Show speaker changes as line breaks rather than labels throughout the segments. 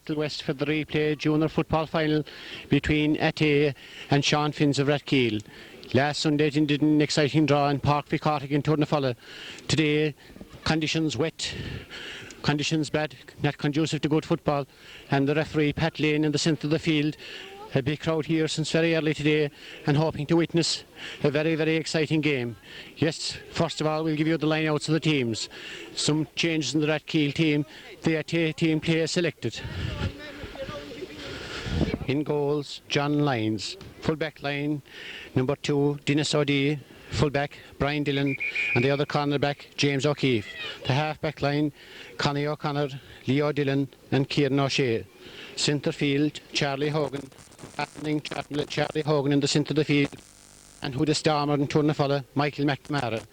Newcastlewest for the replay junior football final between Athea and Sean Finns of Rathkeale. Last Sunday it did an exciting draw in Park Vicartic in Tournefalla. Today conditions wet, conditions bad, not conducive to good football, and the referee Pat Lane in the centre of the field. A big crowd here since very early today and hoping to witness a very, very exciting game. Yes, first of all we'll give you the line-outs of the teams. Some changes in the Rathkeale team. The Athea team player selected. In goals, John Lyons. Full back line, number 2, Dennis O'Dea. Full back, Brian Dillon, and the other corner back, James O'Keefe. The half back line, Connie O'Connor, Leo Dillon and Kieran O'Shea. Centre field, Charlie Hogan. Charlie Hogan in the centre of the field, and who the stormer in Tournefalla, Michael McNamara.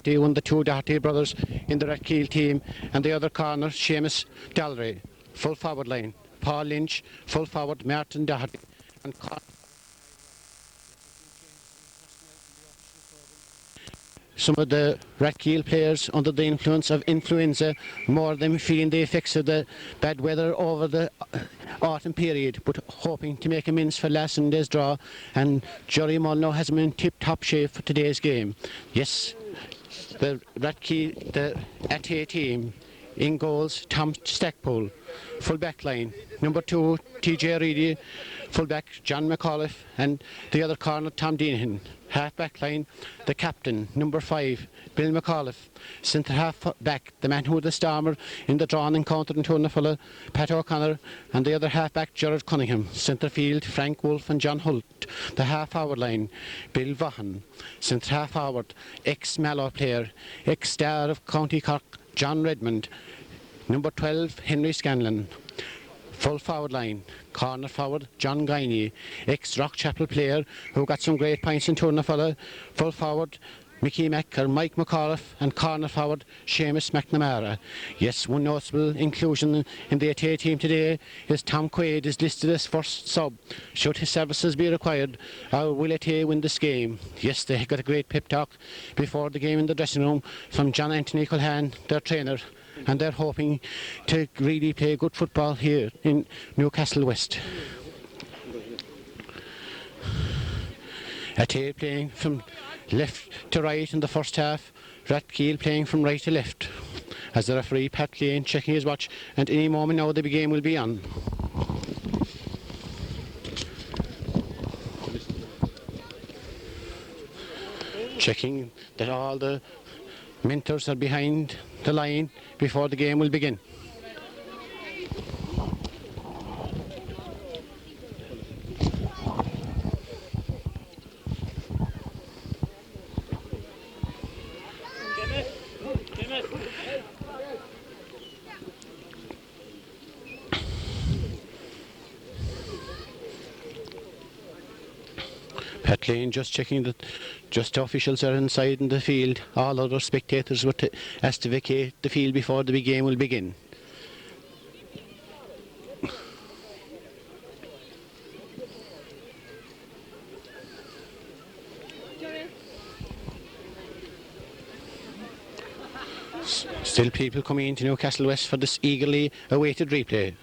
They won the two Doherty brothers in the Rathkeale team, and the other corner, Seamus Dallery. Full forward line, Paul Lynch. Full forward, Martin Doherty. And some of the Rathkeale players under the influence of influenza, more than feeling the effects of the bad weather over the autumn period, but hoping to make amends for last Sunday's draw. And Jerry Mulno has been in tip-top shape for today's game. Yes, the Rathkeale, the Athea team. In goals, Tom Stackpole. Full back line, number 2, TJ Reedy. Full back, John McAuliffe, and the other corner, Tom Deanahan. Half back line, the captain, number 5, Bill McAuliffe. Centre half back, the man who was the stormer in the drawn encounter in Tournefalla, Pat O'Connor, and the other half back, Gerard Cunningham. Centre field, Frank Wolfe and John Holt. The half forward line, Bill Vaughan. Centre half forward, ex-Mallow player, ex-star of County Cork, John Redmond. Number 12, Henry Scanlon. Full forward line, corner forward, John Guiney, ex-Rockchapel player who got some great points in Tournefalla. Full forward, Mike McAuliffe, and corner forward, Seamus McNamara. Yes, one notable inclusion in the Athea team today is Tom Quaid is listed as first sub. Should his services be required, or will Athea win this game? Yes, they got a great pep talk before the game in the dressing room from John Anthony Culhan, their trainer, and they're hoping to really play good football here in Newcastlewest. Athea playing from left to right in the first half, Rathkeale playing from right to left, as the referee Pat Lane checking his watch, and any moment now the game will be on. Checking that all the mentors are behind the line before the game will begin. Pat Lane just checking that just officials are inside in the field. All other spectators were asked to vacate the field before the game will begin. Still people coming into Newcastlewest for this eagerly awaited replay.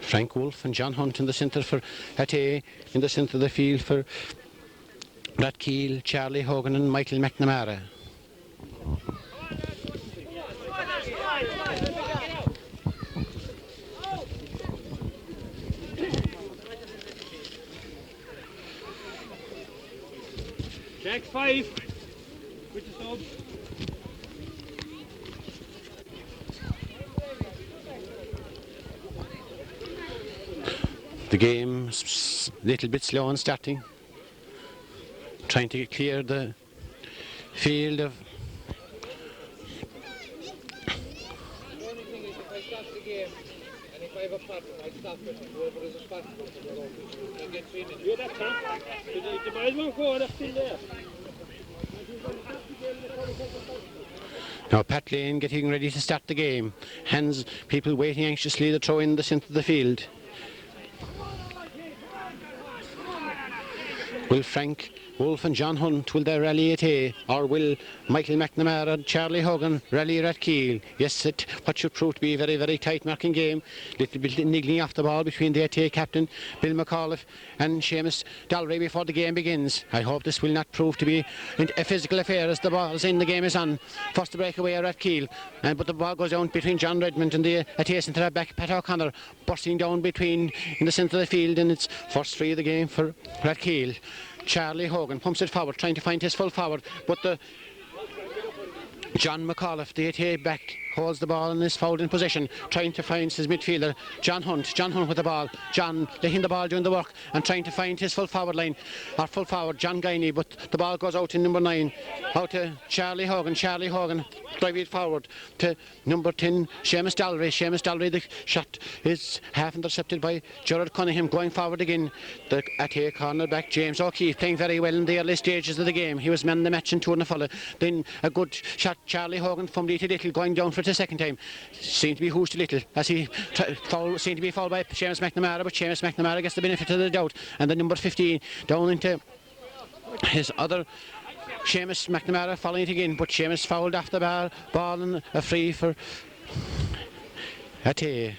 Frank Wolfe and John Hunt in the centre for Athea, in the centre of the field for Rathkeale, Charlie Hogan and Michael McNamara.
Jack 5 with the sub.
The game's a little bit slow in starting, trying to clear the field of now Pat Lane getting ready to start the game. Hands, people waiting anxiously to throw in the centre of the field. Will Frank Wolf and John Hunt, will they rally Athea, or will Michael McNamara and Charlie Hogan rally Rathkeale? Yes, what should prove to be a very, very tight marking game. Little bit niggling off the ball between the Athea captain, Bill McAuliffe, and Seamus Dalry before the game begins. I hope this will not prove to be a physical affair as the ball's in, the game is on. First to break away at Rathkeale, but the ball goes down between John Redmond and the Athea centre back, Pat O'Connor, bursting down in the centre of the field, and it's first free of the game for Rathkeale. Charlie Hogan pumps it forward, trying to find his full forward, but John McAuliffe, the Athea back, holds the ball and is fouled in possession, trying to find his midfielder, John Hunt with the ball. John letting the ball doing the work and trying to find his full forward line, or full forward, John Guiney, but the ball goes out in number 9, out to Charlie Hogan. Charlie Hogan driving it forward to number 10, Seamus Dalry. The shot is half intercepted by Gerard Cunningham. Going forward again, the Athea cornerback, James O'Keefe, playing very well in the early stages of the game. He was man of the match in 2 1/2. Then a good shot, Charlie Hogan from little, going down for the second time. Seemed to be hoosed a little as he seemed to be fouled by Seamus McNamara, but Seamus McNamara gets the benefit of the doubt, and the number 15 down into his other, Seamus McNamara following it again, but Seamus fouled off the ball and a free for Athea.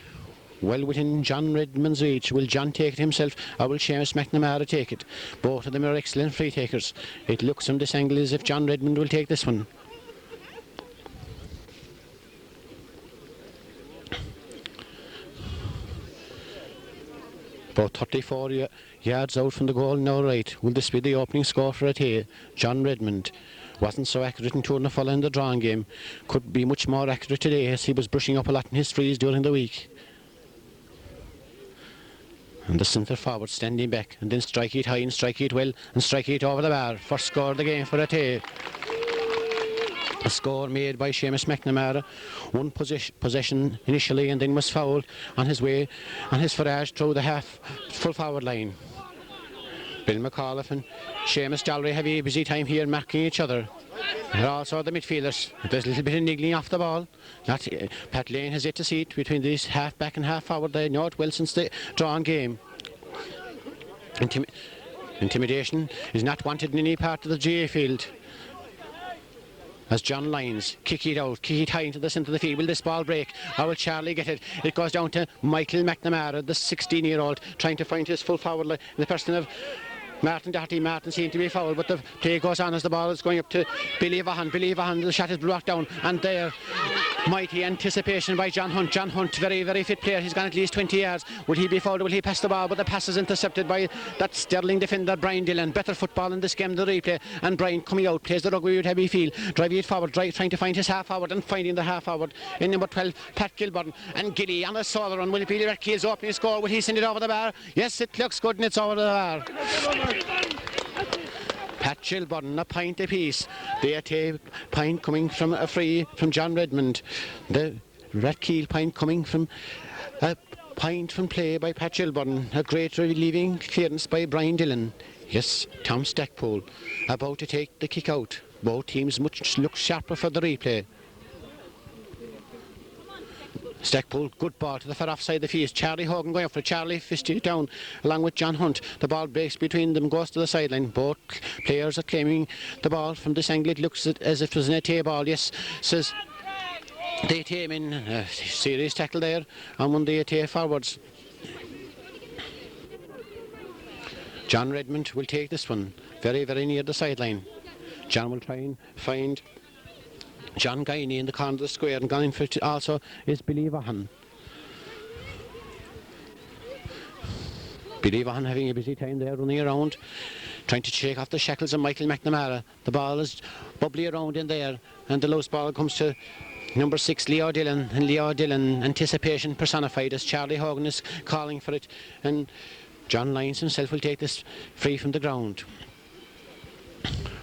Well within John Redmond's reach. Will John take it himself, or will Seamus McNamara take it? Both of them are excellent free takers. It looks from this angle as if John Redmond will take this one. About 34 yards out from the goal now, right. Will this be the opening score for Athea? John Redmond wasn't so accurate in 2 1/2 in the drawing game. Could be much more accurate today as he was brushing up a lot in his frees during the week. And the centre forward standing back, and then strike it high and strike it well and strike it over the bar. First score of the game for Athea. A score made by Seamus McNamara. One possession initially, and then was fouled on his forage through the full forward line. Bill McAuliffe and Seamus Dalry have a busy time here marking each other. And also the midfielders. There's a little bit of niggling off the ball. Pat Lane has yet to see it between these half back and half forward. They know it well since the drawn game. Intimidation is not wanted in any part of the GAA field. As John Lyons kick it high into the centre of the field. Will this ball break, or will Charlie get it? It goes down to Michael McNamara, the 16-year-old, trying to find his full forward line. The person of Martin Doherty. Martin seemed to be fouled, but the play goes on as the ball is going up to Billy Vaughan. The shot is blocked down, and there, mighty anticipation by John Hunt. John Hunt, very, very fit player. He's gone at least 20 yards. Will he be fouled? Will he pass the ball? But the pass is intercepted by that sterling defender, Brian Dillon. Better football in this game, the replay. And Brian coming out, plays the rugby with heavy feel, driving it forward, trying to find his half forward, and finding the half forward in number 12, Pat Gilburn. And Gilly on a solo run. Will it be Rathkeale's opening score? Will he send it over the bar? Yes, it looks good, and it's over the bar. Pat Gilburn, a pint apiece. The Athea pint coming from a free from John Redmond. The Rathkeale pint coming from a pint from play by Pat Gilburn. A great relieving clearance by Brian Dillon. Yes, Tom Stackpole about to take the kick out. Both teams much look sharper for the replay. Stackpole, good ball to the far offside of the field. Charlie Hogan going up for Charlie, fisted it down along with John Hunt. The ball breaks between them, goes to the sideline. Both players are claiming the ball from this angle. It looks as if it was an Athea ball. Yes, says the Athea men. A serious tackle there on one of the Athea forwards. John Redmond will take this one very, very near the sideline. John will try and find John Guiney in the corner of the square, and going for it also is Billy Vaughan. Billy Vaughan having a busy time there, running around, trying to shake off the shackles of Michael McNamara. The ball is bubbly around in there, and the loose ball comes to number 6, Leo Dillon. And Leo Dillon, anticipation personified, as Charlie Hogan is calling for it. And John Lyons himself will take this free from the ground.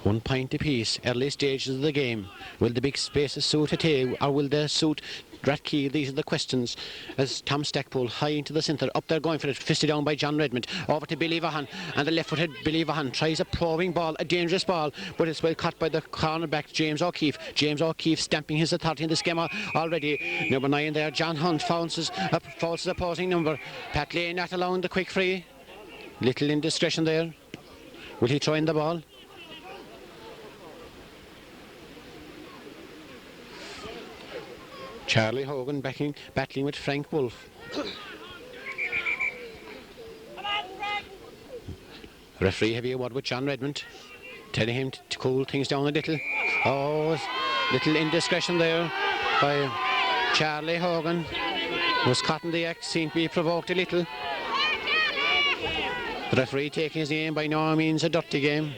1 point apiece, early stages of the game. Will the big spaces suit Athea, or will they suit Rathkeale? These are the questions. As Tom Stackpole high into the centre, up there going for it, fisted down by John Redmond, over to Billy Vaughan, and the left-footed Billy Vaughan tries a probing ball, a dangerous ball, but it's well caught by the cornerback James O'Keefe. James O'Keefe stamping his authority in this game already. Number 9 there, John Hunt, fouls his opposing number. Pat Lane not allowing the quick free. Little indiscretion there. Will he throw in the ball? Charlie Hogan battling with Frank Wolf. Referee having a word with John Redmond, telling him to cool things down a little. Oh, little indiscretion there by Charlie Hogan. Was caught in the act, seemed to be provoked a little. The referee taking his aim, by no means a dirty game.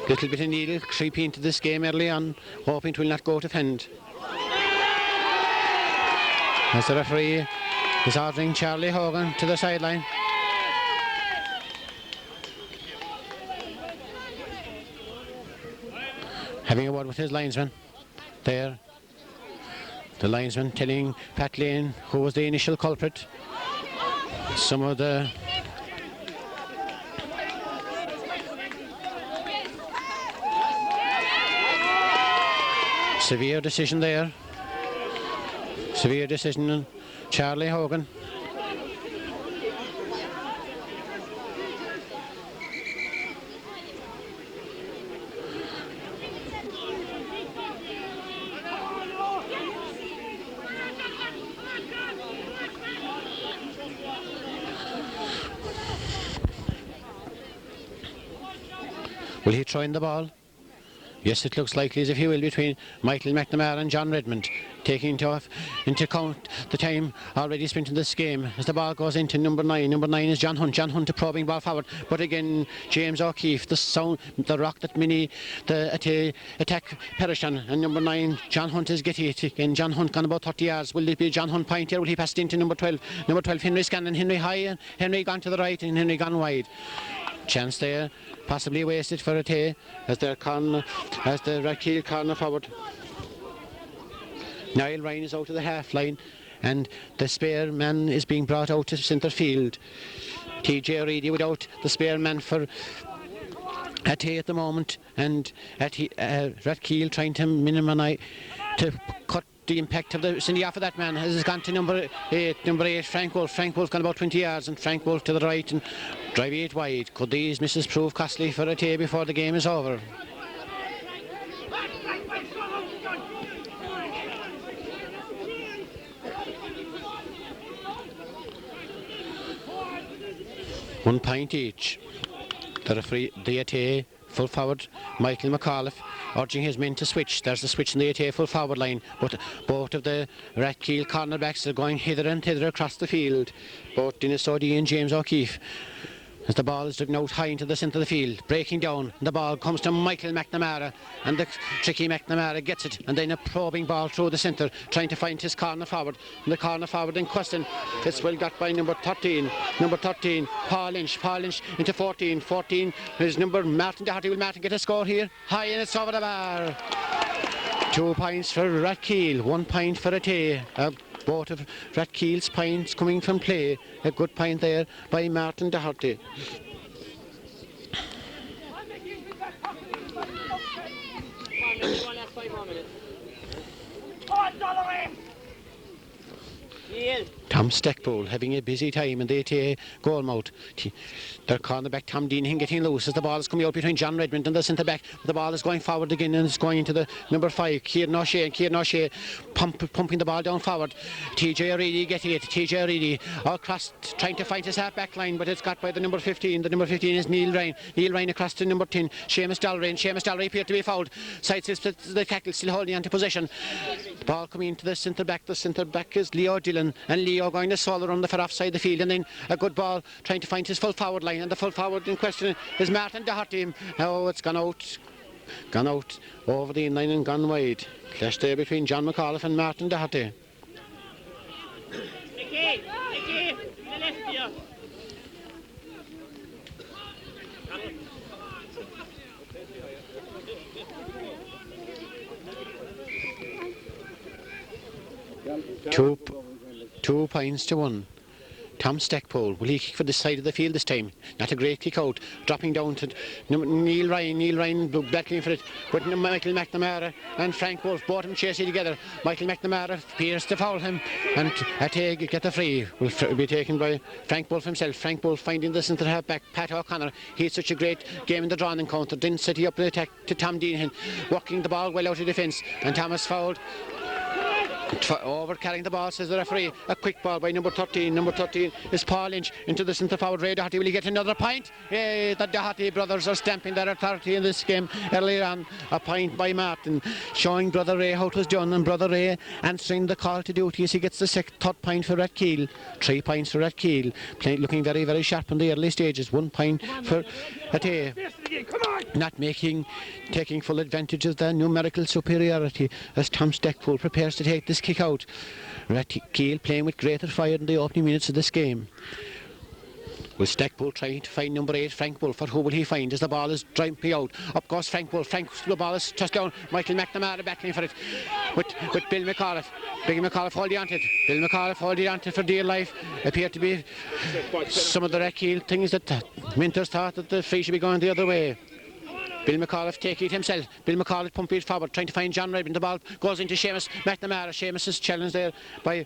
Little bit of needle creeping into this game early on, hoping it will not go to fend. As the referee is ordering Charlie Hogan to the sideline. Having a word with his linesman there. The linesman telling Pat Lane who was the initial culprit. Some of the severe decision there. Severe decision on Charlie Hogan. Will he throw in the ball? Yes, it looks likely as if he will, between Michael McNamara and John Redmond, taking into account the time already spent in this game. As the ball goes into number 9. Number 9 is John Hunt. John Hunt, a probing ball forward. But again, James O'Keefe, the rock that the attack perished on. And number 9, John Hunt is getting it. Again, John Hunt gone about 30 yards. Will it be John Hunt point here? Will he pass it into number 12? Number 12, Henry Scanlon. Henry high, and Henry gone to the right, and Henry gone wide. Chance there, possibly wasted for Athea as the Rathkeale corner forward. Niall Ryan is out of the half line, and the spare man is being brought out to centre field. TJ Reedy without the spare man for Athea at the moment, and Rathkeale trying to minimise, to cut the impact of the sending off of that man. Has gone to number 8, Frank Wolf. Frank Wolf gone about 20 yards, and Frank Wolf to the right and driving it wide. Could these misses prove costly for Athea before the game is over? One point each. The referee, the Athea full forward, Michael McAuliffe, urging his men to switch. There's the switch in the Athea full forward line, but both of the Rathkeale cornerbacks are going hither and thither across the field. Both Dennis O'Dea and James O'Keefe. As the ball is driven out high into the centre of the field, breaking down, the ball comes to Michael McNamara, and the tricky McNamara gets it, and then a probing ball through the centre, trying to find his corner forward. And the corner forward in question, it's well got by number 13, Paul Lynch into 14, his number Martin Doherty. Will Martin get a score here? High, and it's over the bar. 2 points for Rathkeale, 1 point for Athea. Both of Rathkeale's points coming from play. A good point there by Martin Doherty. Tom Stackpole having a busy time in the Athea goal mouth. Their cornerback Tom Deanahan getting loose as the ball is coming out between John Redmond and the centre back. The ball is going forward again, and it's going into the number 5, Kieran O'Shea, and Kieran O'Shea pumping the ball down forward. TJ Reedy getting it. TJ Reedy across, trying to find his half back line, but it's got by the number 15. The number 15 is Neil Ryan. Neil Ryan across to number 10, Seamus Dalry, and Seamus Dalry appeared to be fouled. Sidesteps the tackle, still holding on to possession. The ball coming into the centre back. The centre back is Leo Dillon, and Leo going to solo run the far offside the field, and then a good ball trying to find his full forward line, and the full forward in question is Martin Doherty. Oh, it's gone out over the inline and gone wide. Clash there between John McAuliffe and Martin Doherty.
Nicky, the left here.
2 points to 1. Tom Stackpole, will he kick for this side of the field this time? Not a great kick out, dropping down to Neil Ryan battling for it with Michael McNamara and Frank Wolf, both of them chasing together. Michael McNamara appears to foul him, and Athea get the free. Will be taken by Frank Wolf himself. Frank Wolf finding the centre half back, Pat O'Connor. He had such a great game in the drawn encounter, then setting up an attack to Tom Deanahan, working the ball well out of defence, and Thomas fouled. Over carrying the ball, says the referee. A quick ball by number 13. Number 13 is Paul Lynch into the centre forward. Ray Doherty, will he get another point? The Doherty brothers are stamping their authority in this game earlier on. A point by Martin, showing Brother Ray how it was done, and Brother Ray answering the call to duty as he gets the third point for Rathkeale. 3 points for Rathkeale, looking very, very sharp in the early stages. 1 point for Athea. Not taking full advantage of the numerical superiority as Tom Stackpole prepares to take this kick out. Rathkeale playing with greater fire in the opening minutes of this game. With Stackpole trying to find number 8, Frank Wolf, who will he find as the ball is driving out? Up goes Frank Wolf. The ball is just down. Michael McNamara battling for it with Bill McAuliffe. Bill McAuliffe holding on to it. Bill McAuliffe holding on to it for dear life. Appear to be some of the Rathkeale things that Winters thought that the free should be going the other way. Bill McAuliffe taking it himself. Bill McAuliffe pumping it forward, trying to find John Redmond. The ball goes into Seamus McNamara. Seamus is challenged there by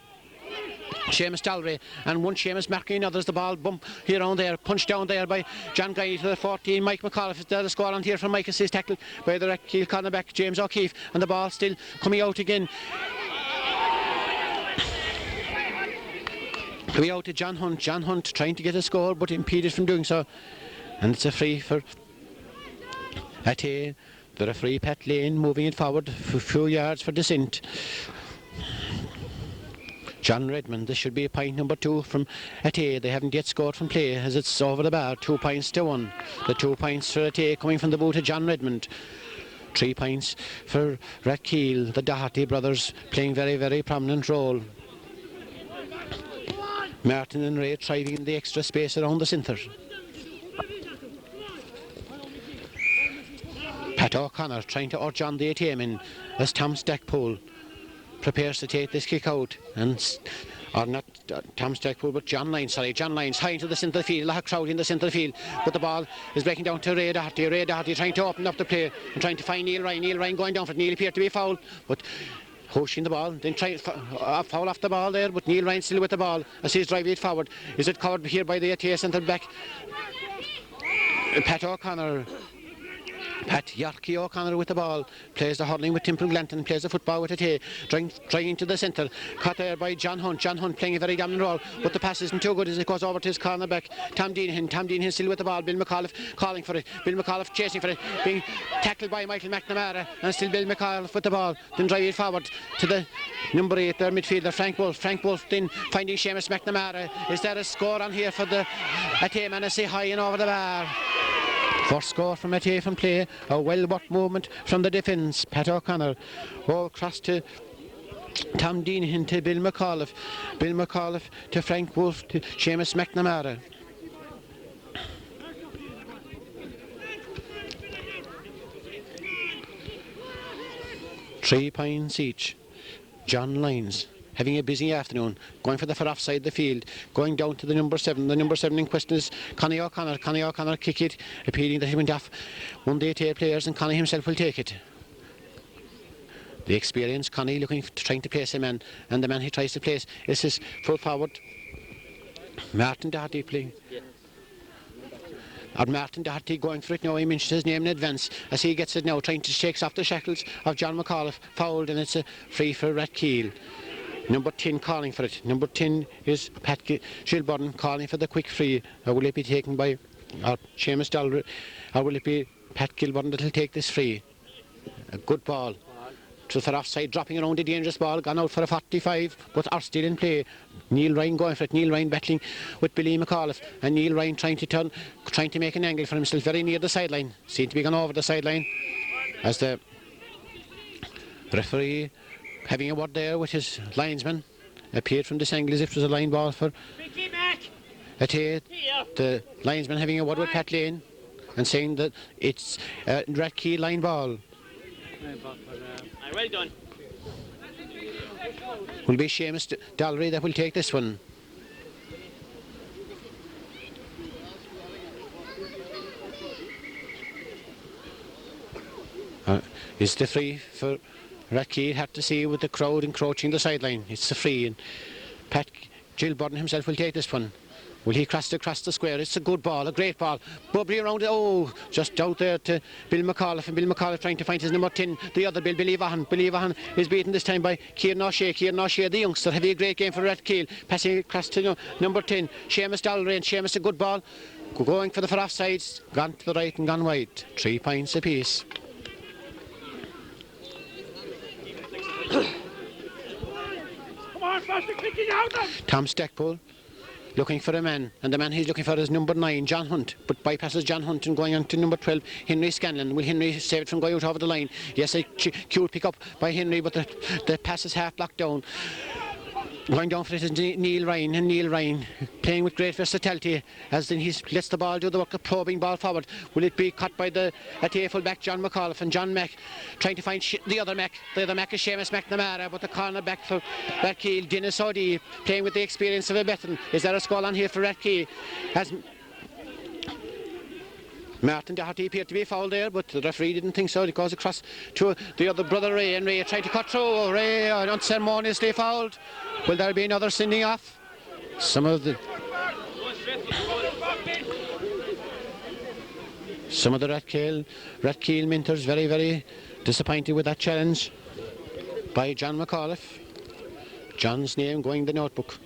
Seamus Dalry, and one Seamus marking others. The ball bump here on there, punched down there by John Guy to the 14. Mike McAuliffe is there, the score on here from Mike assist tackle by the Rathkeale cornerback James O'Keefe, and the ball still coming out again. Coming out to John Hunt. John Hunt trying to get a score but impeded from doing so, and it's a free for Athea. The referee Pat Lane moving it forward a few yards for descent. John Redmond, this should be a point number 2 from Athea. They haven't yet scored from play as it's over the bar. 2 points to 1. The 2 points for Athea coming from the boot of John Redmond. 3 points for Rathkeale. The Doherty brothers playing very, very prominent role. Martin and Ray thriving in the extra space around the centre. Pat O'Connor trying to urge on the Athea men as Tom Stackpole prepares to take this kick out, and or not Tom Stackpole but John Lyons high into the centre of the field. A lot of crowd in the centre of the field, but the ball is breaking down to Ray Doherty trying to open up the play and trying to find Neil Ryan going down for it. Neil appeared to be fouled, but pushing the ball, then trying foul off the ball there, but Neil Ryan still with the ball as he's driving it forward. Is it covered here by the Athea centre back Pat O'Connor? Pat Yorkie O'Connor with the ball, plays the hurling with Temple Glanton, plays the football with Athea, trying to the centre, caught there by John Hunt playing a very dominant role, but the pass isn't too good as it goes over to his cornerback Tom Deanahan still with the ball. Bill McAuliffe calling for it, Bill McAuliffe chasing for it, being tackled by Michael McNamara, and still Bill McAuliffe with the ball, then drive it forward to the number 8 their midfielder Frank Wolf then finding Seamus McNamara. Is there a score on here for the Athea man as they high and over the bar? First score from Athea from play, a well-worked movement from the defence. Pat O'Connor, all across to Tom Deanahan to Bill McAuliffe to Frank Wolf to Seamus McNamara. Three points each. John Lyons having a busy afternoon, going for the far offside the field, going down to the number 7. The number 7 in question is Connie O'Connor. Connie O'Connor kick it, appealing that he went off one of the Athea players, and Connie himself will take it. The experienced Connie trying to place a man, and the man he tries to place is his full forward Martin Doherty playing. Or Martin Doherty going for it now. He mentioned his name in advance as he gets it now, trying to shake off the shackles of John McAuliffe. Fouled, and it's a free for Rathkeale. Number 10 calling for it. Number 10 is Pat Gilburn calling for the quick free. Or will it be taken by Seamus Dalry? Or will it be Pat Gilburn that will take this free? A good ball. To the offside, dropping around a dangerous ball, gone out for a 45, but are still in play. Neil Ryan going for it. Neil Ryan battling with Billy McAuliffe, and Neil Ryan trying to make an angle for himself very near the sideline. Seemed to be gone over the sideline as the referee having a word there with his linesman. Appeared from this angle as if it was a line ball for Athea. The linesman having a word with Pat Lane and saying that it's a Rathkeale line ball.
Well done.
Will be Seamus Dalry that will take this one. Is the free for Rathkeale. Had to see with the crowd encroaching the sideline. It's a free, and Pat Gilburn himself will take this one. Will he cross across the square? It's a good ball, a great ball. Bubbly around it. Oh, just out there to Bill McAuliffe. And Bill McAuliffe trying to find his number 10. The other Bill, Billy Vaughan. Billy Vaughan is beaten this time by Kieran O'Shea. Kieran O'Shea, the youngster, having a great game for Rathkeale. Passing across to number 10. Seamus Dalrain. Seamus, a good ball. Going for the offsides. Gone to the right and gone wide. 3 points apiece.
Come on, faster, kicking out them.
Tom Stackpole looking for a man, and the man he's looking for is number 9, John Hunt, but bypasses John Hunt and going on to number 12, Henry Scanlon. Will Henry save it from going out over the line? Yes, a cute pick up by Henry, but the pass is half blocked down. Going down for it is Neil Ryan, and Neil Ryan playing with great versatility as then he lets the ball do the work of probing ball forward. Will it be cut by the Athea full-back John McAuliffe, and John Mack trying to find the other Mack. The other Mack is Seamus McNamara, but the corner back for Rathkeale, Dennis O'Dea, playing with the experience of a veteran. Is there a score on here for Rathkeale? As Martin Doherty appeared to be fouled there, but the referee didn't think so. It goes across to the other brother Ray, and Ray tried to cut through. Ray unceremoniously fouled. Will there be another sending off? Some of the Rathkeale Minters very, very disappointed with that challenge by John McAuliffe. John's name going in the notebook.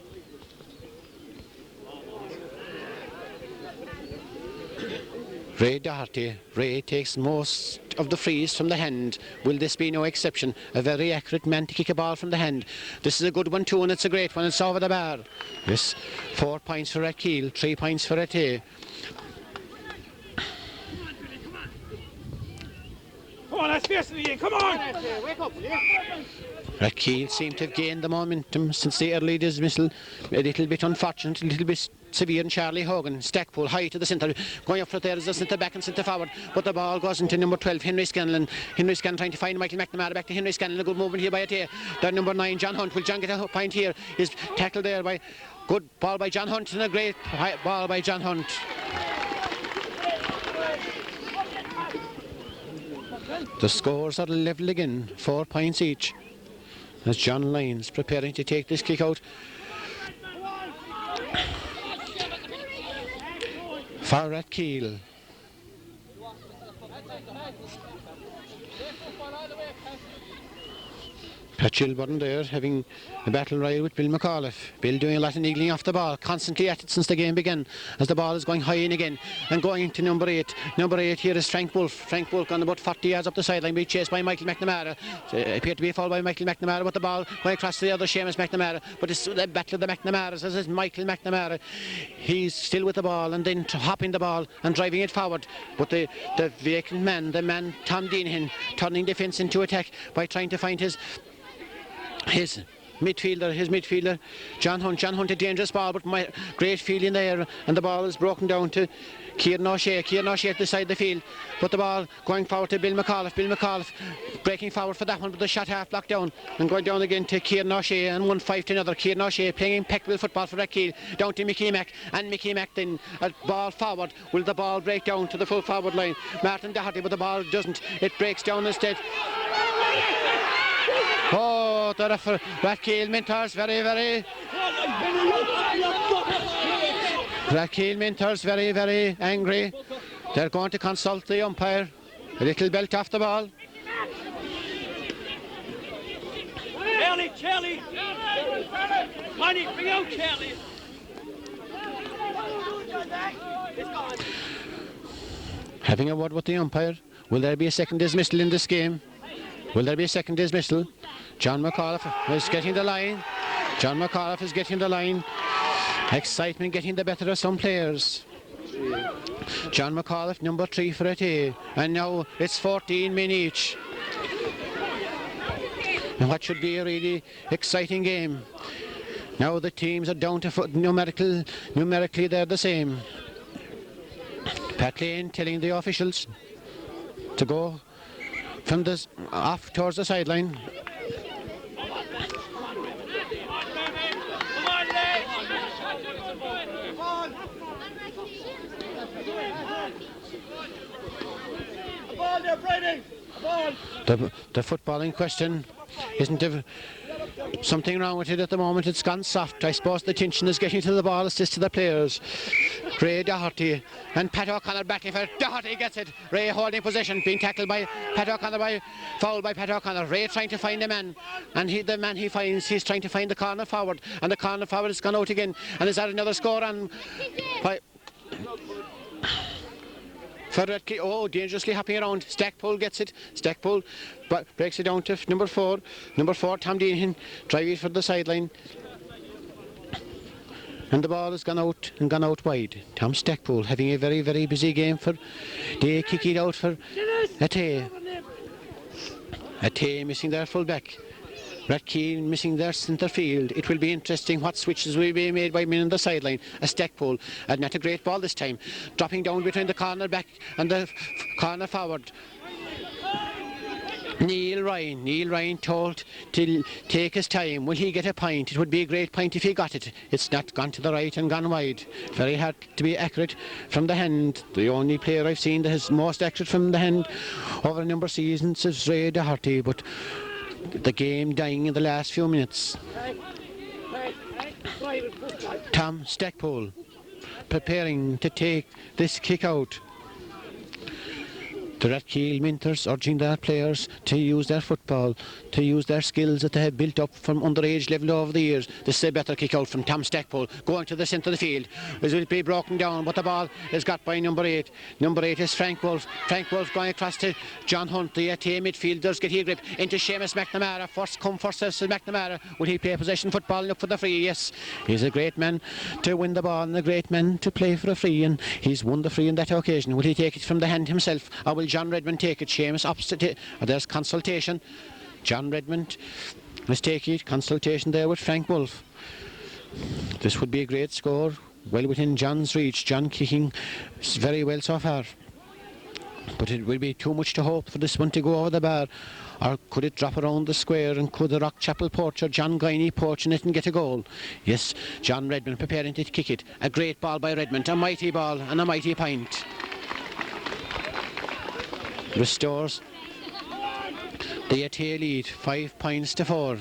Ray Doherty. Ray takes most of the frees from the hand. Will this be no exception? A very accurate man to kick a ball from the hand. This is a good one too, and it's a great one. It's over the bar. Yes, 4 points for Rathkeale, 3 points for Athea.
Come on, let's face it again. Come on.
Wake up, will you?
Rathkeale seem to have gained the momentum since the early dismissal. A little bit unfortunate, a little bit severe, and Charlie Hogan. Stackpole high to the centre, going up for there is the centre back and centre forward, but the ball goes into number 12, Henry Scanlon. Henry Scanlon trying to find Michael McNamara. Back to Henry Scanlon. A good movement here by Athea. Then number 9, John Hunt. Will John get a point here? Is tackled there by good ball by John Hunt, and a great ball by John Hunt. The scores are level again, 4 points each, as John Lyons preparing to take this kick out for Rathkeale. Pat Gilburn there having a battle royal with Bill McAuliffe. Bill doing a lot of niggling off the ball, constantly at it since the game began, as the ball is going high in again and going to number 8. Number 8 here is Frank Wolf. Frank Wolf on about 40 yards up the sideline, being chased by Michael McNamara. Appeared to be a foul by Michael McNamara, but the ball going across to the other Seamus McNamara. But it's the battle of the McNamaras, as is Michael McNamara. He's still with the ball and then hopping the ball and driving it forward. But the vacant man, the man Tom Deanahan, turning defence into attack by trying to find his midfielder, John Hunt. John Hunt, a dangerous ball, but great fielding there, and the ball is broken down to Kieran O'Shea. Kieran O'Shea at the side of the field, but the ball going forward to Bill McAuliffe. Bill McAuliffe breaking forward for that one, but the shot half blocked down and going down again to Kieran O'Shea, and 1-5 to another. Kieran O'Shea playing impeccable football for Rathkeale, down to Mickey Mack, and Mickey Mack then a ball forward. Will the ball break down to the full forward line? Martin Doherty, but the ball doesn't. It breaks down instead. Oh, the Rathkeale Minters Rathkeale Minters very, very angry. They're going to consult the umpire. A little belt off the ball.
Charlie. Money, bring out Charlie.
Having a word with the umpire. Will there be a second dismissal in this game? Will there be a second dismissal? John McAuliffe is getting the line. John McAuliffe is getting the line. Excitement getting the better of some players. John McAuliffe, number 3 for Athea. And now it's 14 men each. And what should be a really exciting game. Now the teams are down to numerically they're the same. Pat Lane telling the officials to go from this off towards the sideline. The football in question isn't something wrong with it at the moment. It's gone soft. I suppose the tension is getting to the ball, assist to the players. Ray Doherty and Pat O'Connor backing for it. Doherty gets it. Ray holding possession, being tackled by Pat O'Connor, fouled by Pat O'Connor. Ray trying to find a man, and the man he finds, he's trying to find the corner forward, and the corner forward has gone out again. And is that another score on for Rathkeale? Oh, dangerously hopping around. Stackpole gets it. Stackpole breaks it down to number 4. Number 4, Tom Dean, drive it for the sideline. And the ball has gone out wide. Tom Stackpole having a very, very busy game for. They kick it out for Athea. Athea missing their full back. Rathkeale missing their centre field. It will be interesting what switches will be made by men on the sideline. A Stackpole, and not a great ball this time. Dropping down between the corner back and the corner forward. Neil Ryan told to take his time. Will he get a point? It would be a great point if he got it. It's not gone to the right and gone wide. Very hard to be accurate from the hand. The only player I've seen that is most accurate from the hand over a number of seasons is Ray Doherty, but the game dying in the last few minutes. Tom Stackpole preparing to take this kick out. The Rathkeale Minters urging their players to use their football, to use their skills that they have built up from underage level over the years. This is a better kick out from Tom Stackpole, going to the centre of the field. It will be broken down, but the ball is got by number 8. Number 8 is Frank Wolf. Frank Wolf going across to John Hunt. The Athea midfielders get here grip into Seamus McNamara. First come, first serve to McNamara. Will he play possession football and look for the free? Yes, he's a great man to win the ball and a great man to play for a free, and he's won the free on that occasion. Will he take it from the hand himself, or will John Redmond take it? Seamus opposite. There's consultation. John Redmond is taking it. Consultation there with Frank Wolf. This would be a great score. Well within John's reach. John kicking very well so far. But it will be too much to hope for this one to go over the bar. Or could it drop around the square, and could the Rockchapel poacher John Guiney poach in it and get a goal? Yes, John Redmond preparing to kick it. A great ball by Redmond. A mighty ball and a mighty point. Restores the Athea lead, 5 points to 4.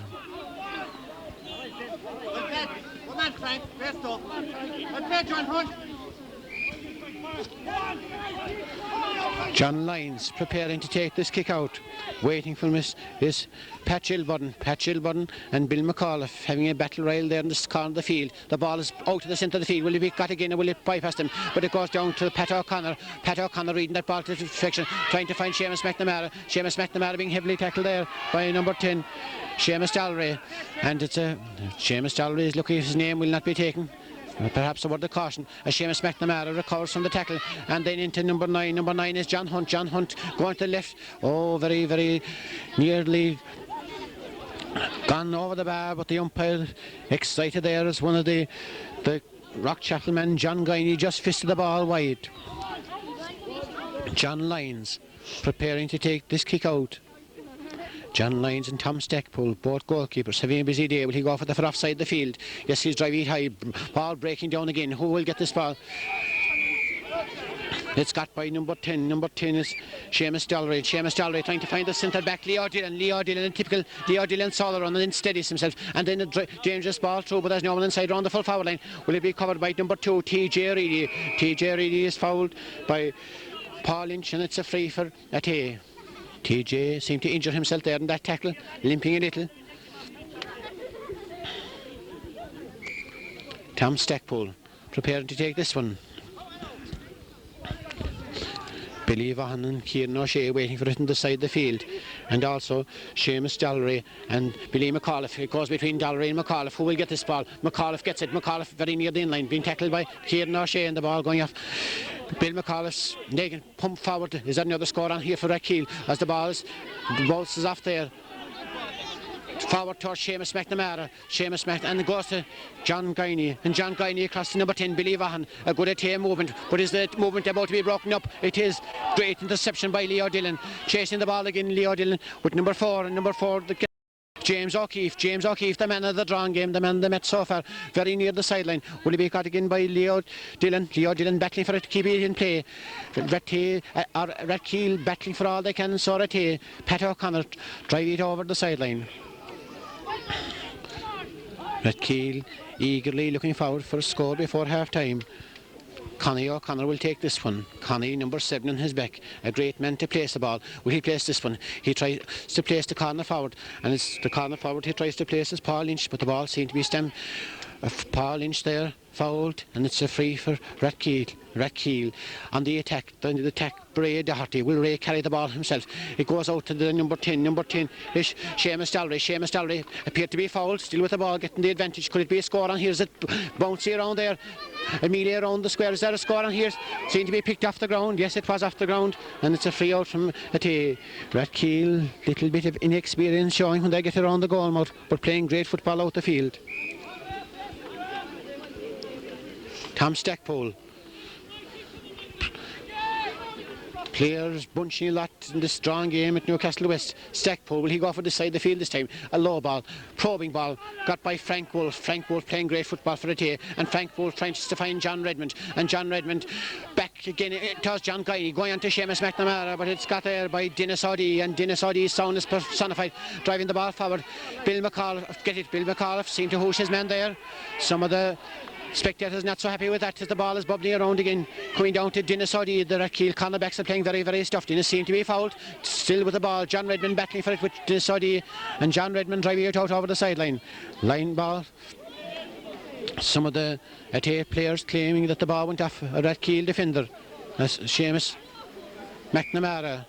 John Lyons preparing to take this kick out. Waiting for him is Pat Chilburn and Bill McAuliffe having a battle royal there in the corner of the field. The ball is out to the centre of the field. Will it be got again, or will it bypass them? But it goes down to Pat O'Connor. Pat O'Connor reading that ball to perfection, trying to find Seamus McNamara. Seamus McNamara being heavily tackled there by number 10, Seamus Dallery. And it's Seamus Dallery is lucky his name will not be taken. Perhaps a word of caution as Seamus McNamara recovers from the tackle, and then into number 9. Number 9 is John Hunt. John Hunt going to the left. Oh, very, very nearly gone over the bar, but the umpire excited there as one of the Rockchapel men, John Guiney, just fisted the ball wide. John Lyons preparing to take this kick out. John Lyons and Tom Stackpole, both goalkeepers, having a busy day. Will he go for the far offside the field? Yes, he's driving it high. Ball breaking down again. Who will get this ball? It's got by number 10. Number 10 is Seamus Dallery. Seamus Dallery trying to find the centre back, Leo Dillon. Leo Dillon, typical Leo Dillon, saw the run and then steadies himself. And then a dangerous ball through, but there's no one inside around the full forward line. Will it be covered by number 2, TJ Reedy? TJ Reedy is fouled by Paul Lynch, and it's a free for Athea. TJ seemed to injure himself there in that tackle, limping a little. Tom Stackpole preparing to take this one. Billy Vaughan and Kieran O'Shea waiting for it on the side of the field, and also Seamus Dallery and Billy McAuliffe. It goes between Dallery and McAuliffe. Who will get this ball? McAuliffe gets it. McAuliffe very near the inline, being tackled by Kieran O'Shea, and the ball going off. Bill McAuliffe's naked pump forward. Is that another score on here for Rathkeale as the bounces off there? Forward towards Seamus McNamara. And it goes to John Guiney. And John Guiney across to number 10, Billy Vaughan. A good Athea movement. But is the movement about to be broken up? It is. Great interception by Leo Dillon. Chasing the ball again, Leo Dillon with number 4. And number 4 James O'Keefe, the man of the drawing game, the man they met so far, very near the sideline. Will he be caught again by Leo Dillon battling for it to keep it in play. Rathkeale battling for all they can, so Athea. Pat O'Connor drive it over the sideline. Rathkeale eagerly looking forward for a score before half time. Connie O'Connor will take this one. Connie, number 7 on his back. A great man to place the ball. Will he place this one? He tries to place the corner forward. And it's the corner forward he tries to place is Paul Lynch. But the ball seemed to be stemmed. Paul Lynch there, fouled. And it's a free for Rathkeale. On the attack, Ray Doherty. Will Ray carry the ball himself? It goes out to the number 10 is Seamus Dalry appeared to be fouled, still with the ball, getting the advantage. Could it be a score on here? Is it bouncy around there? Immediately around the square. Is there a score on here? Seemed to be picked off the ground. Yes, it was off the ground. And it's a free out from Rathkeale. Little bit of inexperience showing when they get around the goal mouth, but playing great football out the field. Tom Stackpole. Players bunching a lot in this strong game at Newcastlewest. Stackpole, will he go for the side of the field this time? A low ball, probing ball, got by Frank Wolf. Frank Wolf playing great football for Athea, and Frank Wolf trying to find John Redmond. And John Redmond back again towards John Guiney, going on to Seamus McNamara, but it's got there by Dennis O'Dea, and Dennis O'Dea's sound is personified, driving the ball forward. Bill McAuliffe seemed to hoosh his man there. Some of the spectators not so happy with that as the ball is bubbling around again, coming down to Dennis O'Dea. The Rathkeale cornerbacks are playing very, very stuffed. Dennis seemed to be fouled, still with the ball. John Redmond battling for it with Dennis O'Dea, and John Redmond driving it out over the sideline. Line ball. Some of the Athea players claiming that the ball went off a Rathkeale defender. That's Seamus McNamara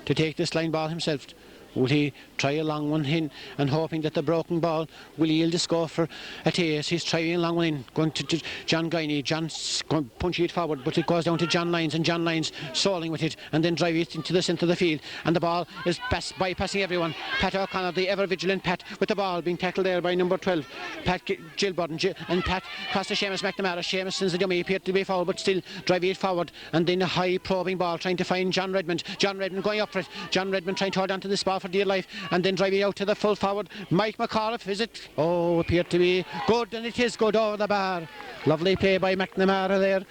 to take this line ball himself. Will he try a long one in and hoping that the broken ball will yield a score for Athea? He's trying a long one in, going to John Guiney. John's punching it forward, but it goes down to John Lyons, and John Lyons soling with it and then driving it into the centre of the field. And the ball is bypassing everyone. Pat O'Connor, the ever vigilant Pat, with the ball being tackled there by number 12, Pat Gilbert, and Pat across to Seamus McNamara. Seamus sends the dummy, appeared to be foul, but still driving it forward. And then a high probing ball trying to find John Redmond. John Redmond going up for it. John Redmond trying to hold on to this ball for dear life, and then driving out to the full forward. Mike McAuliffe, is it? Oh, appeared to be good, and it is good over the bar. Lovely play by McNamara there.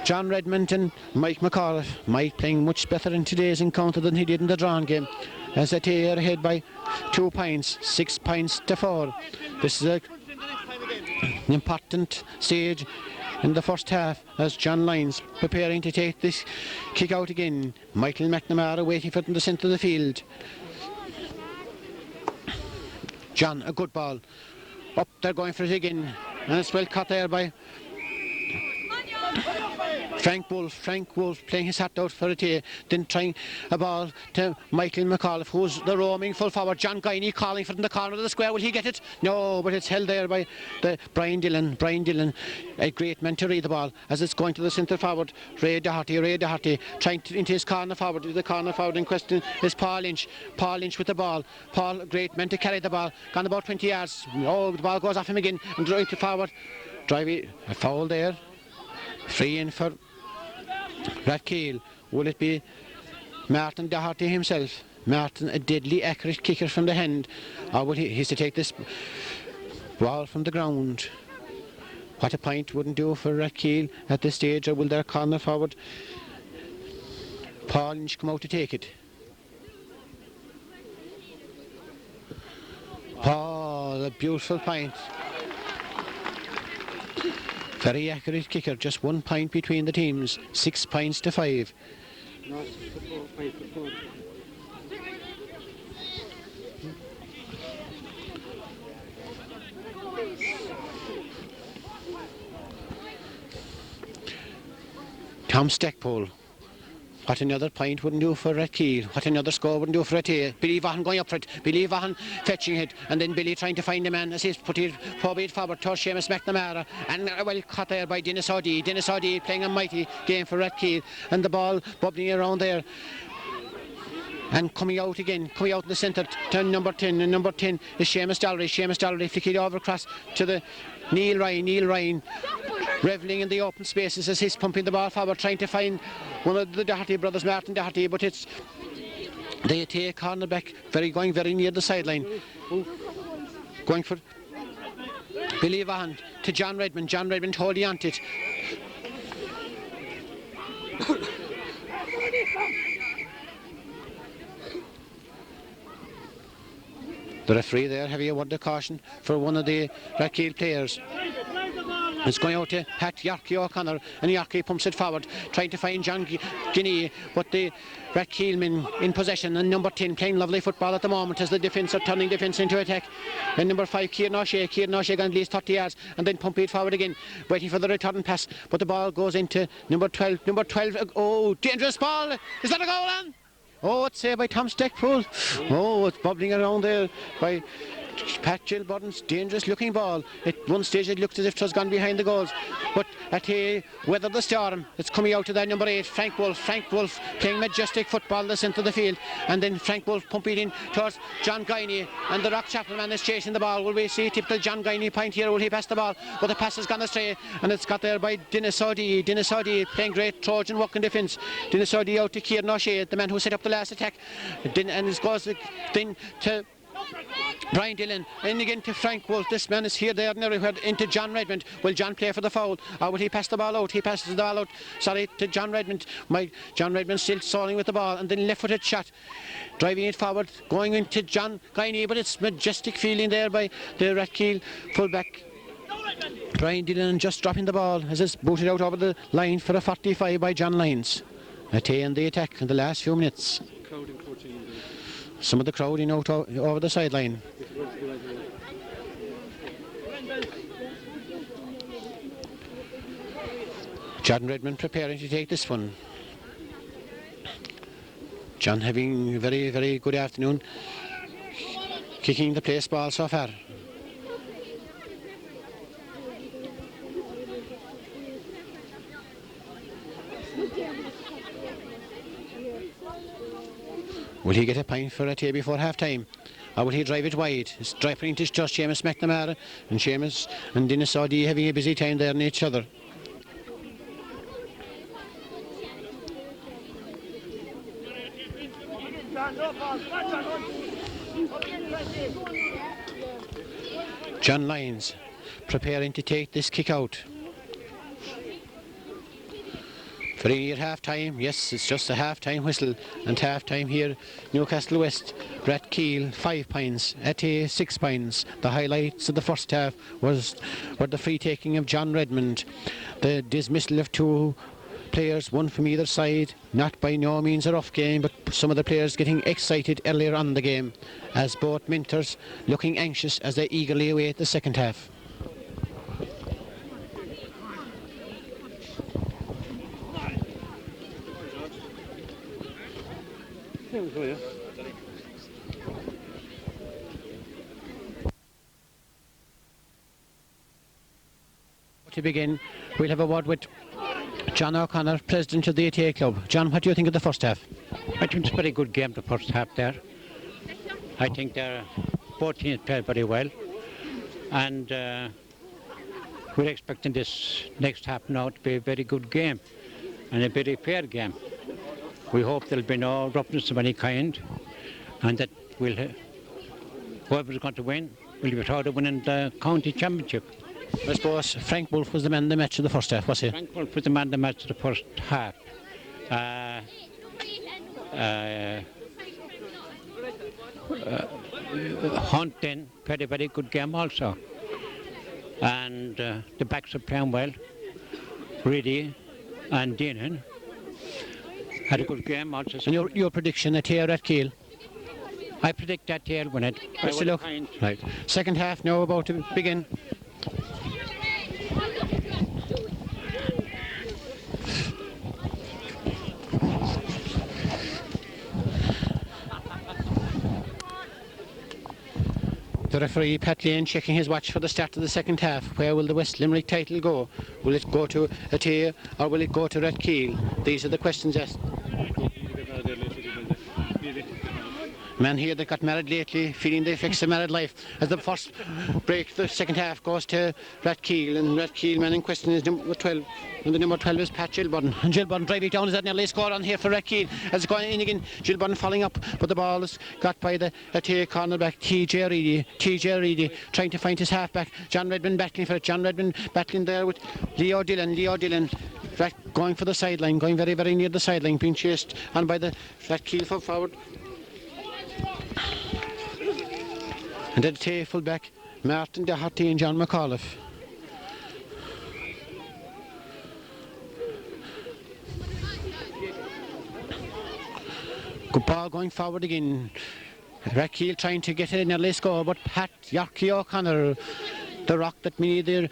John Redmond and Mike McAuliffe. Mike playing much better in today's encounter than he did in the drawn game, as Athea are ahead by 2 points, 6 points to 4. This is an important stage in the first half, as John Lyons preparing to take this kick out again. Michael McNamara waiting for it in the centre of the field. John, a good ball. Up, they're going for it again. And it's well caught there by Frank Wolf playing his hat out for Athea, then trying a ball to Michael McAuliffe, who's the roaming full forward. John Guiney calling for it in the corner of the square. Will he get it? No, but it's held there by the Brian Dillon, a great man to read the ball as it's going to the centre forward. Ray Doherty trying to into his corner forward. The corner forward in question is Paul Lynch with the ball. Paul, a great man to carry the ball, gone about 20 yards. Oh, the ball goes off him again and drives it forward. A foul there. Free in for Rathkeale. Will it be Martin Doherty himself? Martin, a deadly accurate kicker from the hand. Or will he's to take this ball from the ground? What a point wouldn't do for Rathkeale at this stage. Or will their corner forward Paul Lynch come out to take it? Oh, a beautiful point. Very accurate kicker, just 1 point between the teams, 6 points to 5.
No, 6 to 4, 5 to 4.
Tom Stackpole. What another point wouldn't do for Rathkeale. What another score wouldn't do for Athea. Billy Vaughan going up for it. Billy Vaughan fetching it. And then Billy trying to find a man as he's put it forward towards Seamus McNamara. And well caught there by Dennis O'Dea. Dennis O'Dea playing a mighty game for Rathkeale. And the ball bubbling around there. And coming out in the centre to number 10. And number 10 is Seamus Dalry flicking over across to the Neil Ryan. Revelling in the open spaces as he's pumping the ball forward, trying to find one of the Doherty brothers, Martin Doherty, but it's They take cornerback, going very near the sideline. Going for Billy Vaughan to John Redmond. John Redmond holding on to it. The referee there having a word of caution for one of the Rathkeale players. It's going out to Pat Yorkie O'Connor, and Yorkie pumps it forward, trying to find John Guinea, but the Rathkeale men in possession, and number 10 playing lovely football at the moment as the defence are turning defence into attack. And number 5, Kieran O'Shea going at least 30 yards, and then pump it forward again, waiting for the return pass, but the ball goes into number 12, oh, dangerous ball, is that a goal on? Oh, it's saved by Tom Steckpool. Oh, it's bubbling around there by Pat Gilburn's dangerous looking ball. At one stage it looked as if it was gone behind the goals, but Athea weathered the storm. It's coming out to that number 8, Frank Wolf playing majestic football the centre of the field, and then Frank Wolf pumping it in towards John Guiney, and the Rockchapel man is chasing the ball. Will we see typical John Guiney point here? Will he pass the ball? But the pass has gone astray, and it's got there by Dinnisaudi playing great Trojan work in defence. Dinnisaudi out to Kieran O'Shea, the man who set up the last attack, and it goes then to Brian Dillon, and again to Frank Wolf. This man is here, there and everywhere, into John Redmond. Will John play for the foul, or will he pass the ball out? He passes the ball out, to John Redmond. John Redmond still stalling with the ball, and then left-footed shot, driving it forward, going into John Guiney, but it's majestic fielding there by the Rathkeale fullback Brian Dillon, just dropping the ball as it's booted out over the line for a 45 by John Lyons. Athea in the attack in the last few minutes. Some of the crowd in out over the sideline. John Redmond preparing to take this one. John having a very, very good afternoon, kicking the place ball so far. Will he get a point for Athea before half-time? Or will he drive it wide? It's driving into just Seamus McNamara, and Seamus and Dinnisaudi having a busy time there in each other. John Lyons preparing to take this kick out. Very near half-time. Yes, it's just a half-time whistle, and half-time here, Newcastlewest, Rathkeale 5 points, Athea 6 points. The highlights of the first half were the free taking of John Redmond, the dismissal of 2 players, one from either side, not by no means a rough game, but some of the players getting excited earlier on the game, as both mentors looking anxious as they eagerly await the second half. To begin, we'll have a word with John O'Connor, president of the Athea Club. John, what do you think of the first half?
I think it's a very good game, the first half there. I think both teams played very well, and we're expecting this next half now to be a very good game and a very fair game. We hope there'll be no roughness of any kind, and that whoever's going to win will be proud of winning the county championship.
I suppose Frank Wolf was the man of the match of the first half, was he?
Frank Wolf was the man of the match of the first half. Hunt then played a very good game also, and the backs are playing well. Reedy and Deanan had a good game also.
And your prediction, Athea Rathkeale?
I predict that Athea will win it.
Right. Second half now about to begin. The referee, Pat Lane, checking his watch for the start of the second half. Where will the West Limerick title go? Will it go to Athea or will it go to Rathkeale? These are the questions asked. Man here that got married lately, feeling the effects of married life. As the first break, the second half goes to Rathkeale, and Rathkeale man in question is number 12. And the number 12 is Pat Gilburn. And Gilburn driving down, is that nearly score on here for Rathkeale. As it's going in again, Gilburn falling up, but the ball is got by the Athea cornerback, TJ Reedy trying to find his halfback. John Redmond battling for it. John Redmond battling there with Leo Dillon. Going for the sideline, going very, very near the sideline, being chased on by the Rathkeale forward. And then the full back, Martin Doherty and John McAuliffe. Good ball going forward again. Rathkeale trying to get an early score, but Pat Yorkie O'Connor, the rock that made their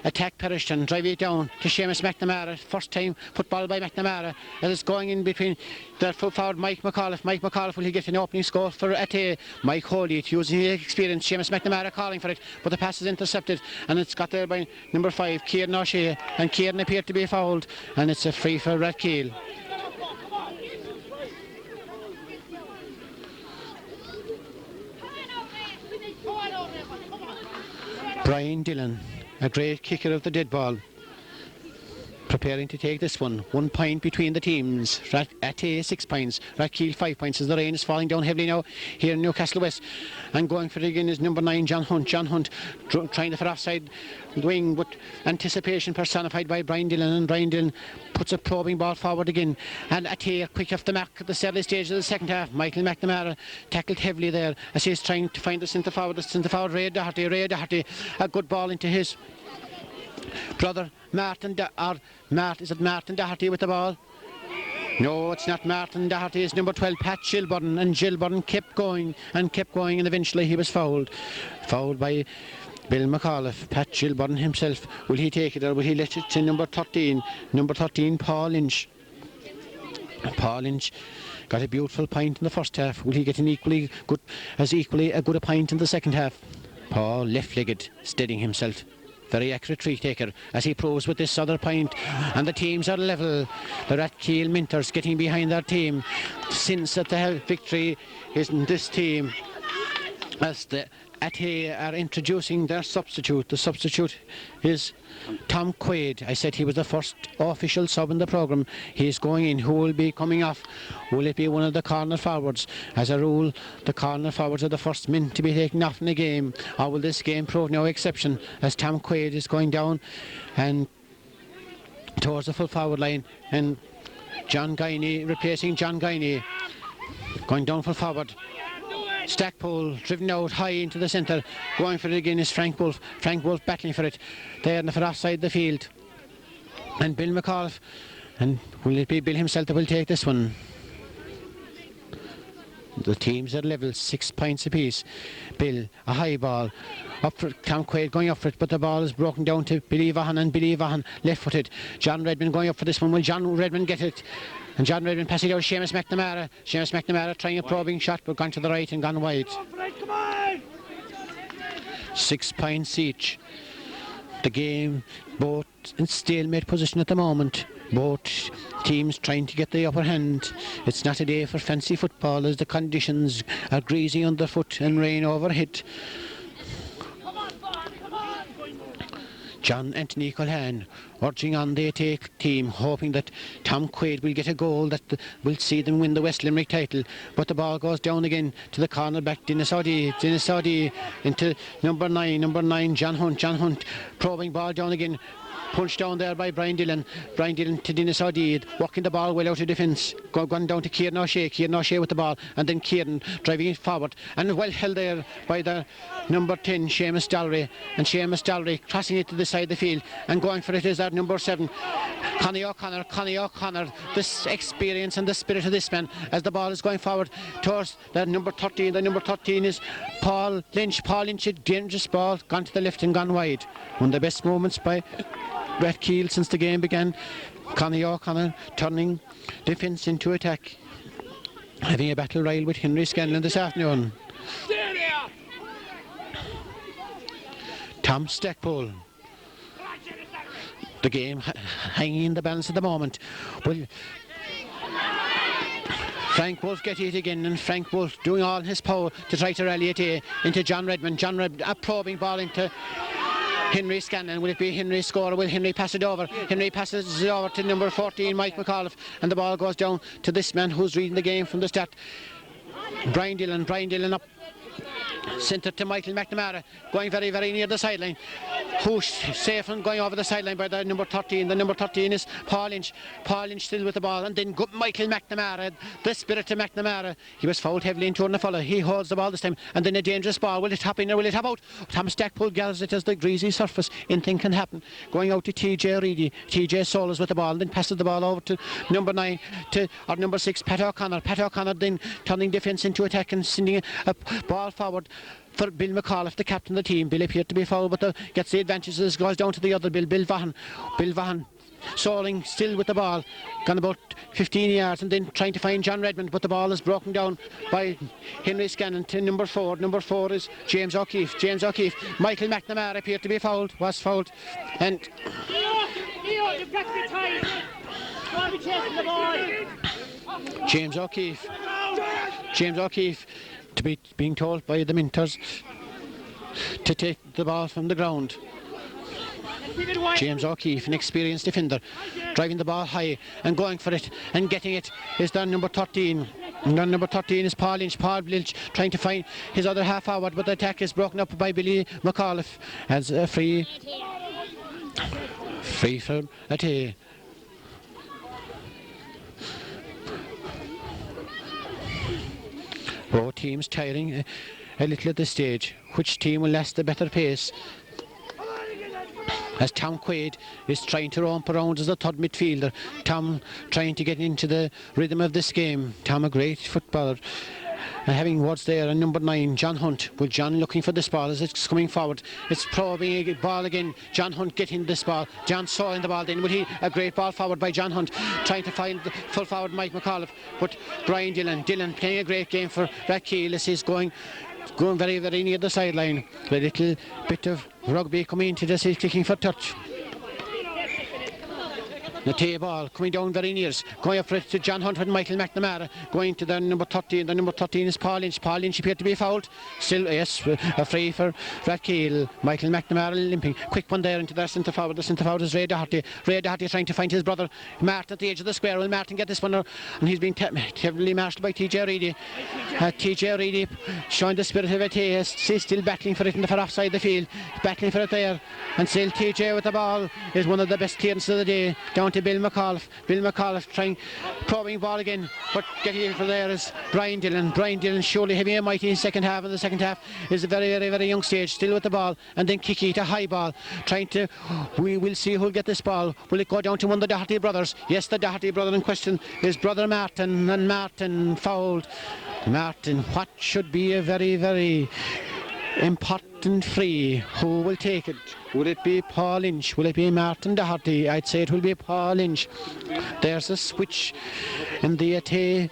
attack perished, and drive it down to Seamus McNamara. First time football by McNamara, as it's going in between the full forward Mike McAuliffe. Will he get an opening score for Athea? Mike Holy, using his experience. Seamus McNamara calling for it, but the pass is intercepted, and it's got there by number 5 Kieran O'Shea, and Kieran appeared to be fouled, and it's a free for Rathkeale. Brian Dillon, a great kicker of the dead ball, preparing to take this one. 1 point between the teams. Athea 6 points, Rathkeale 5 points, as the rain is falling down heavily now here in Newcastlewest. And going for it again is number 9 John Hunt trying to for offside wing, but anticipation personified by Brian Dillon, and Brian Dillon puts a probing ball forward again, and Athea quick off the mark at the early stage of the second half. Michael McNamara tackled heavily there as he's trying to find the centre forward Ray Doherty, a good ball into his brother Martin Doherty with the ball. No, it's not Martin Doherty, it's number 12 Pat Gilburn, and Gilburn kept going, and eventually he was fouled by Bill McAuliffe. Pat Gilburn himself, will he take it, or will he let it to number 13 Paul Lynch? Paul Lynch got a beautiful point in the first half. Will he get an equally a good point in the second half? Paul, left-legged, steadying himself. Very accurate free taker, as he proves with this other point, and the teams are level. The Rathkeale Minters getting behind their team, since that the victory is in this team, as the Athea are introducing their substitute. The substitute is Tom Quaid. I said he was the first official sub in the programme. He's going in. Who will be coming off? Will it be one of the corner forwards? As a rule, the corner forwards are the first men to be taken off in the game. Or will this game prove no exception, as Tom Quaid is going down and towards the full forward line, and John Guiney replacing John Guiney, going down full forward. Stackpole driven out high into the centre. Going for it again is Frank Wolf. Frank Wolf battling for it there in the far offside the field. And Bill McAuliffe. And will it be Bill himself that will take this one? The teams are level, 6 points apiece. Bill, a high ball. Up for Tom Quaid going up for it, but the ball is broken down to Billy Vaughan, and Billy Vaughan left footed. John Redmond going up for this one. Will John Redmond get it? And John Redmond passing out Seamus McNamara. Seamus McNamara trying a probing shot, but gone to the right and gone wide. 6 points each. The game both in stalemate position at the moment. Both teams trying to get the upper hand. It's not a day for fancy football, as the conditions are greasy underfoot and rain overhead. John Anthony Colhan urging on the attack team, hoping that Tom Quaid will get a goal that will see them win the West Limerick title. But the ball goes down again to the cornerback Dennis O'Dea into number 9 John Hunt, probing ball down again. Punched down there by Brian Dillon to Dennis O'Dea, walking the ball well out of defence, gone down to Kieran O'Shea with the ball, and then Kieran driving it forward, and well held there by the number 10 Seamus Dalry, crossing it to the side of the field, and going for it is that number 7 Connie O'Connor. This experience and the spirit of this man, as the ball is going forward towards the number 13. The number 13 is Paul Lynch, a dangerous ball, gone to the left and gone wide. One of the best moments by Rathkeale since the game began. Connie O'Connor turning defence into attack, having a battle royal with Henry Scanlon this afternoon. Tom Stackpole. The game hanging in the balance at the moment. Well, Frank Wolf get it again, and Frank Wolf doing all his power to try to rally it into John Redmond. John Redmond, a probing ball into Henry Scanlon. Will it be Henry score or will Henry pass it over? Henry passes it over to number 14, Mike McAuliffe, and the ball goes down to this man who's reading the game from the start. Brian Dillon up centre to Michael McNamara, going very, very near the sideline. Who's safe and going over the sideline by the number 13. The number 13 is Paul Lynch. Paul Lynch still with the ball, and then Michael McNamara, the spirit of McNamara. He was fouled heavily into the follow. He holds the ball this time, and then a dangerous ball. Will it hop in or will it hop out? Tom Stackpole gathers it as the greasy surface. Anything can happen. Going out to TJ Reedy. TJ Solis with the ball, and then passes the ball over to number 9 or number 6, Pat O'Connor. Pat O'Connor then turning defence into attack and sending a ball forward for Bill McAuliffe, the captain of the team. Bill appeared to be fouled, but gets the advantages, goes down to the other Bill Vaughan. Soling still with the ball, gone about 15 yards, and then trying to find John Redmond, but the ball is broken down by Henry Scanlon to number 4. Number 4 is James O'Keefe. Michael McNamara appeared to be was fouled, and James O'Keefe to be being told by the Minters to take the ball from the ground. James O'Keefe, an experienced defender, driving the ball high and going for it and getting it is the number 13. And number 13 is Paul Lynch. Paul Lynch trying to find his other half forward, but the attack is broken up by Billy McAuliffe as a free for Athea. Both teams tiring a little at this stage. Which team will last the better pace? As Tom Quaid is trying to romp around as a third midfielder. Tom trying to get into the rhythm of this game. Tom, a great footballer. And having words there, and number 9, John Hunt. Well, John looking for this ball as it's coming forward. It's probing a ball again. John Hunt getting this ball. John saw in the ball then. Will he? A great ball forward by John Hunt. Trying to find the full forward Mike McAuliffe. But Brian Dillon playing a great game for Rathkeale as he's going very, very near the sideline. A little bit of rugby coming into this. He's kicking for touch. The Athea ball coming down very near, going up for it to John Hunt and Michael McNamara, going to the number 13. The number 13 is Paul Lynch. Paul Lynch appeared to be fouled. Still, yes, a free for Rathkeale. Michael McNamara limping. Quick one there into their centre forward. The centre forward is Ray Doherty. Ray Doherty trying to find his brother Martin at the edge of the square. Will Martin get this one? And he's being heavily marshalled by TJ Reedy. TJ Reedy showing the spirit of Athea. He's still battling for it in the far offside the field. Battling for it there. And still TJ with the ball is one of the best clearances of the day. Down to Bill McAuliffe. Bill McAuliffe trying, probing ball again, but getting in for there is Brian Dillon. Brian Dillon surely heavy and mighty in second half, and the second half is a very, very, very young stage, still with the ball, and then Kiki to high ball, trying to, we will see who'll get this ball. Will it go down to one of the Doherty brothers? Yes, the Doherty brother in question is brother Martin, and Martin fouled. Martin, what should be a very, very important free. Who will take it? Will it be Paul Lynch? Will it be Martin Doherty? I'd say it will be Paul Lynch. There's a switch in the Athea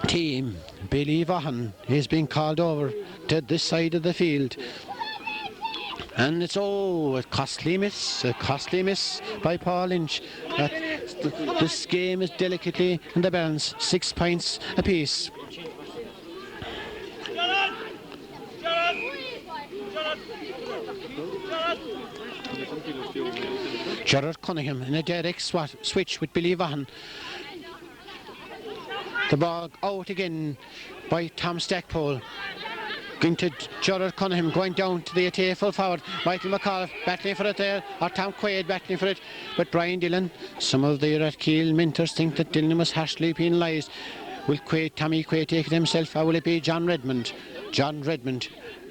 team. Billy Vaughan is being called over to this side of the field. And it's a costly miss by Paul Lynch. This game is delicately in the balance, 6 points apiece. Gerard Cunningham in a direct switch with Billy Vaughan. The ball out again by Tom Stackpole. Going to Gerard Cunningham, going down to the Athea full forward. Michael McAuliffe battling for it there, or Tom Quaid battling for it. But Brian Dillon, some of the Rathkeale Minters think that Dillon was harshly penalised. Will Tommy Quaid take it himself, or will it be John Redmond? John Redmond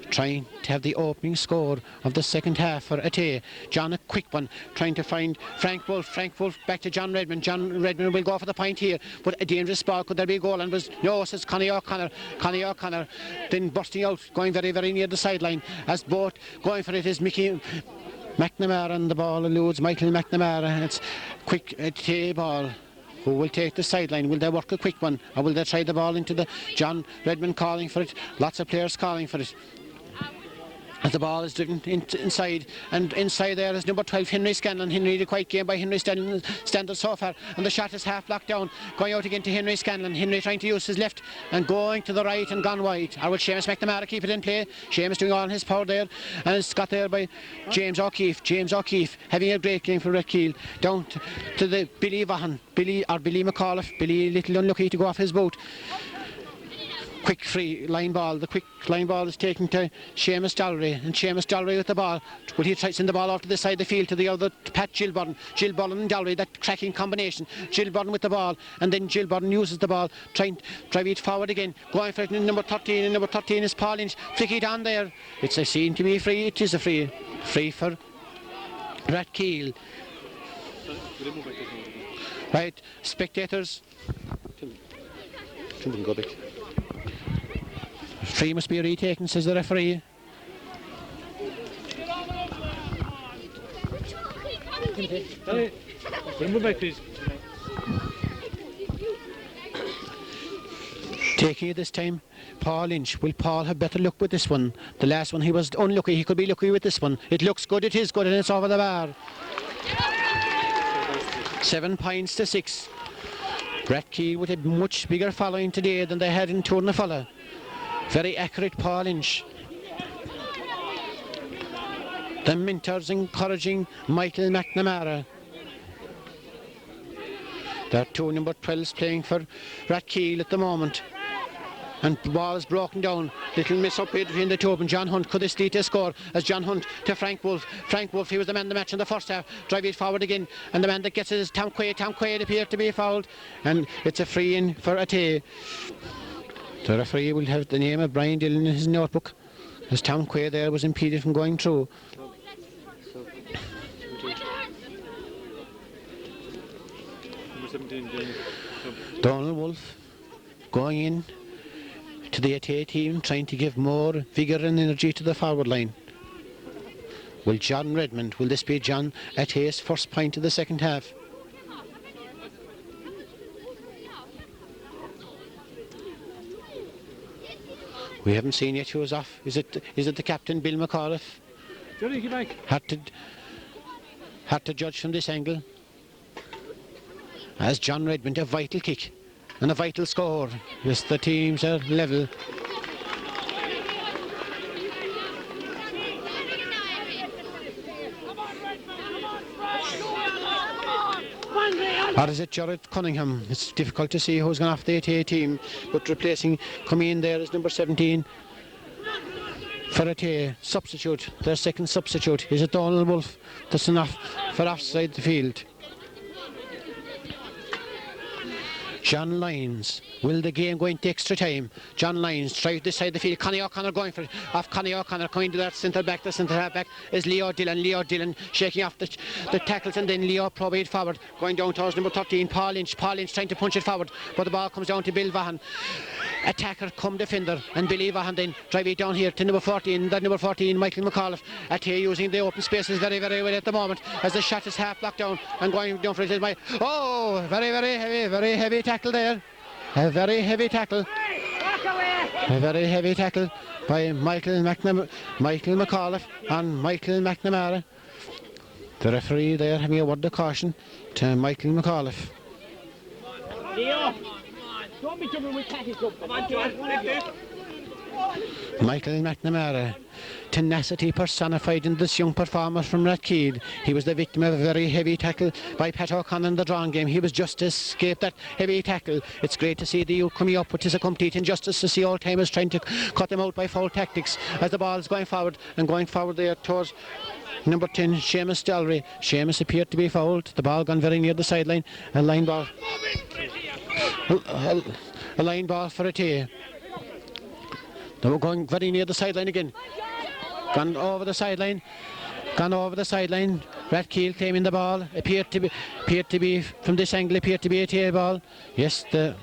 trying to have the opening score of the second half for Athea. John, a quick one, trying to find Frank Wolf. Frank Wolf back to John Redmond. John Redmond will go for the point here, but a dangerous ball. Could there be a goal? And no, says Connie O'Connor. Connie O'Connor then bursting out, going very, very near the sideline. As both going for it is Mickey McNamara, and the ball eludes Michael McNamara. It's quick Athea ball. Who will take the sideline? Will they work a quick one, or will they try the ball into the John Redmond calling for it? Lots of players calling for it. As the ball is driven inside, and inside there is number 12 Henry Scanlon. Henry did a quiet game by Henry Standard so far, and the shot is half blocked down, going out again to Henry Scanlon. Henry trying to use his left and going to the right and gone wide. Or will Seamus McNamara keep it in play? Seamus doing all his power there, and it's got there by James O'Keefe. James O'Keefe having a great game for Rathkeale. Down to the Billy Vaughan, Billy McAuliffe. Billy a little unlucky to go off his boot. Quick free line ball. The quick line ball is taken to Seamus Dallery, and Seamus Dallery with the ball. Will he try to send the ball off to the side of the field to the other, to Pat Gilburn. Gilburn and Dallery, that cracking combination. Gilburn with the ball, and then Gilburn uses the ball, trying to drive it forward again. Going for it in number 13, and number 13 is Paul Lynch. Flick it on there. It's a seen to be free. It is a free. Free for Rathkeale. Right, spectators. Go back. Free must be retaken, says the referee. Taking it this time, Paul Lynch. Will Paul have better luck with this one? The last one he was unlucky. He could be lucky with this one. It looks good, it is good, and it's over the bar. 7 points to 6. Rathkeale with a much bigger following today than they had in Tournafulla. Very accurate Paul Lynch. The mentors encouraging Michael McNamara. There are 2 number 12s playing for Rathkeale at the moment. And the ball is broken down. Little miss up between the two of them. John Hunt, could this lead to a score? As John Hunt to Frank Wolfe. Frank Wolfe, he was the man of the match in the first half. Drive it forward again. And the man that gets it is Tom Quaid. Tom Quaid appeared to be fouled. And it's a free in for Athea. The referee will have the name of Brian Dillon in his notebook, as Tom Quaid there was impeded from going through. Donald Wolfe going in to the Athea team, trying to give more vigour and energy to the forward line. Will John Redmond, will this be John Athea's first point of the second half? We haven't seen yet who was off. Is it the captain, Bill McAuliffe?
Johnny, get back.
Had to judge from this angle. As John Redmond, a vital kick and a vital score. Yes, the teams are level. Or is it Jared Cunningham? It's difficult to see who's going off the Athea team, but replacing, coming in there is number 17 for Athea. Substitute, their second substitute. Is it Donald Wolfe? That's enough for offside the field. John Lyons. Will the game go into extra time? John Lyons tries this side of the field. Connie O'Connor going for it. Off Connie O'Connor, coming to that centre back. The centre half back is Leo Dillon. Leo Dillon shaking off the tackles, and then Leo probate forward, going down towards number 13, Paul Lynch. Paul Lynch trying to punch it forward, but the ball comes down to Bill Vaughan. Attacker come defender, and Billy Vaughan then drive it down here to number 14. That number 14, Michael McAuliffe. Athea using the open spaces very, very well at the moment, as the shot is half blocked down and going down for it is very, very heavy tackle there. A very heavy tackle. A very heavy tackle by Michael McAuliffe and Michael McNamara. The referee there having a word of caution to Michael McAuliffe.
Leo, don't be jumping with tackles up. Come on, John.
Michael McNamara, tenacity personified in this young performer from Rathkeale. He was the victim of a very heavy tackle by Pat O'Connor in the drawing game. He was just to escape that heavy tackle. It's great to see the youth coming up, but it's a complete injustice to see old timers trying to cut them out by foul tactics as the ball is going forward there towards number 10, Seamus Dallery. Seamus appeared to be fouled. The ball gone very near the sideline. A line ball for Athea. They were going very near the sideline again. Gone over the sideline. Rathkeale claiming the ball. Appeared to be from this angle. Appeared to be a Athea ball. Yes, the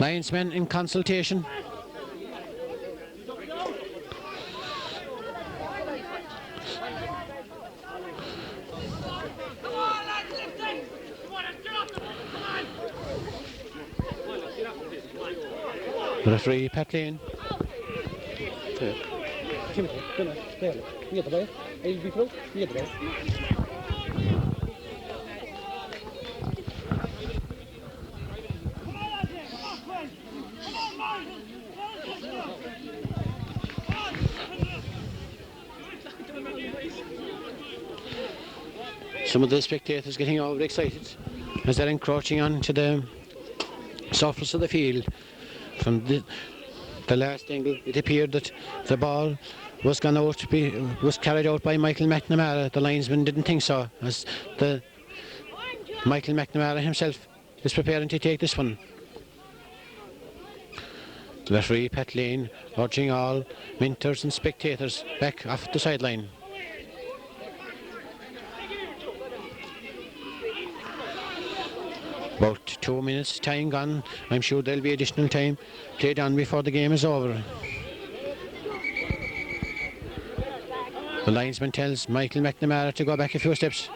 linesmen in consultation. Referee Pat Lane. Some of the spectators getting overexcited as they're encroaching onto the surface of the field. From the last angle, it appeared that the ball was carried out by Michael McNamara. The linesman didn't think so, as the Michael McNamara himself is preparing to take this one. The referee Pat Lane urging all mentors and spectators back off the sideline. About 2 minutes time gone. I'm sure there'll be additional time played on before the game is over. The linesman tells Michael McNamara to go back a few steps.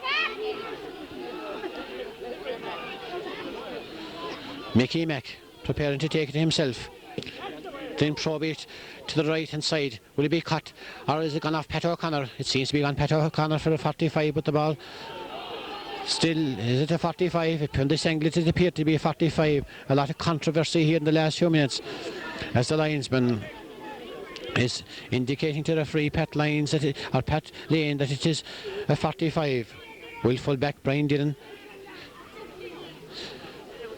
Mickey Mack preparing to take it himself. Then probe it to the right hand side. Will it be cut, or is it gone off Pat O'Connor? It seems to be on Pat O'Connor for a 45, but the ball still, is it a 45? From this angle it appeared to be a 45. A lot of controversy here in the last few minutes, as the linesman is indicating to referee Pat Lane that it is a 45. Will fullback Brian Dillon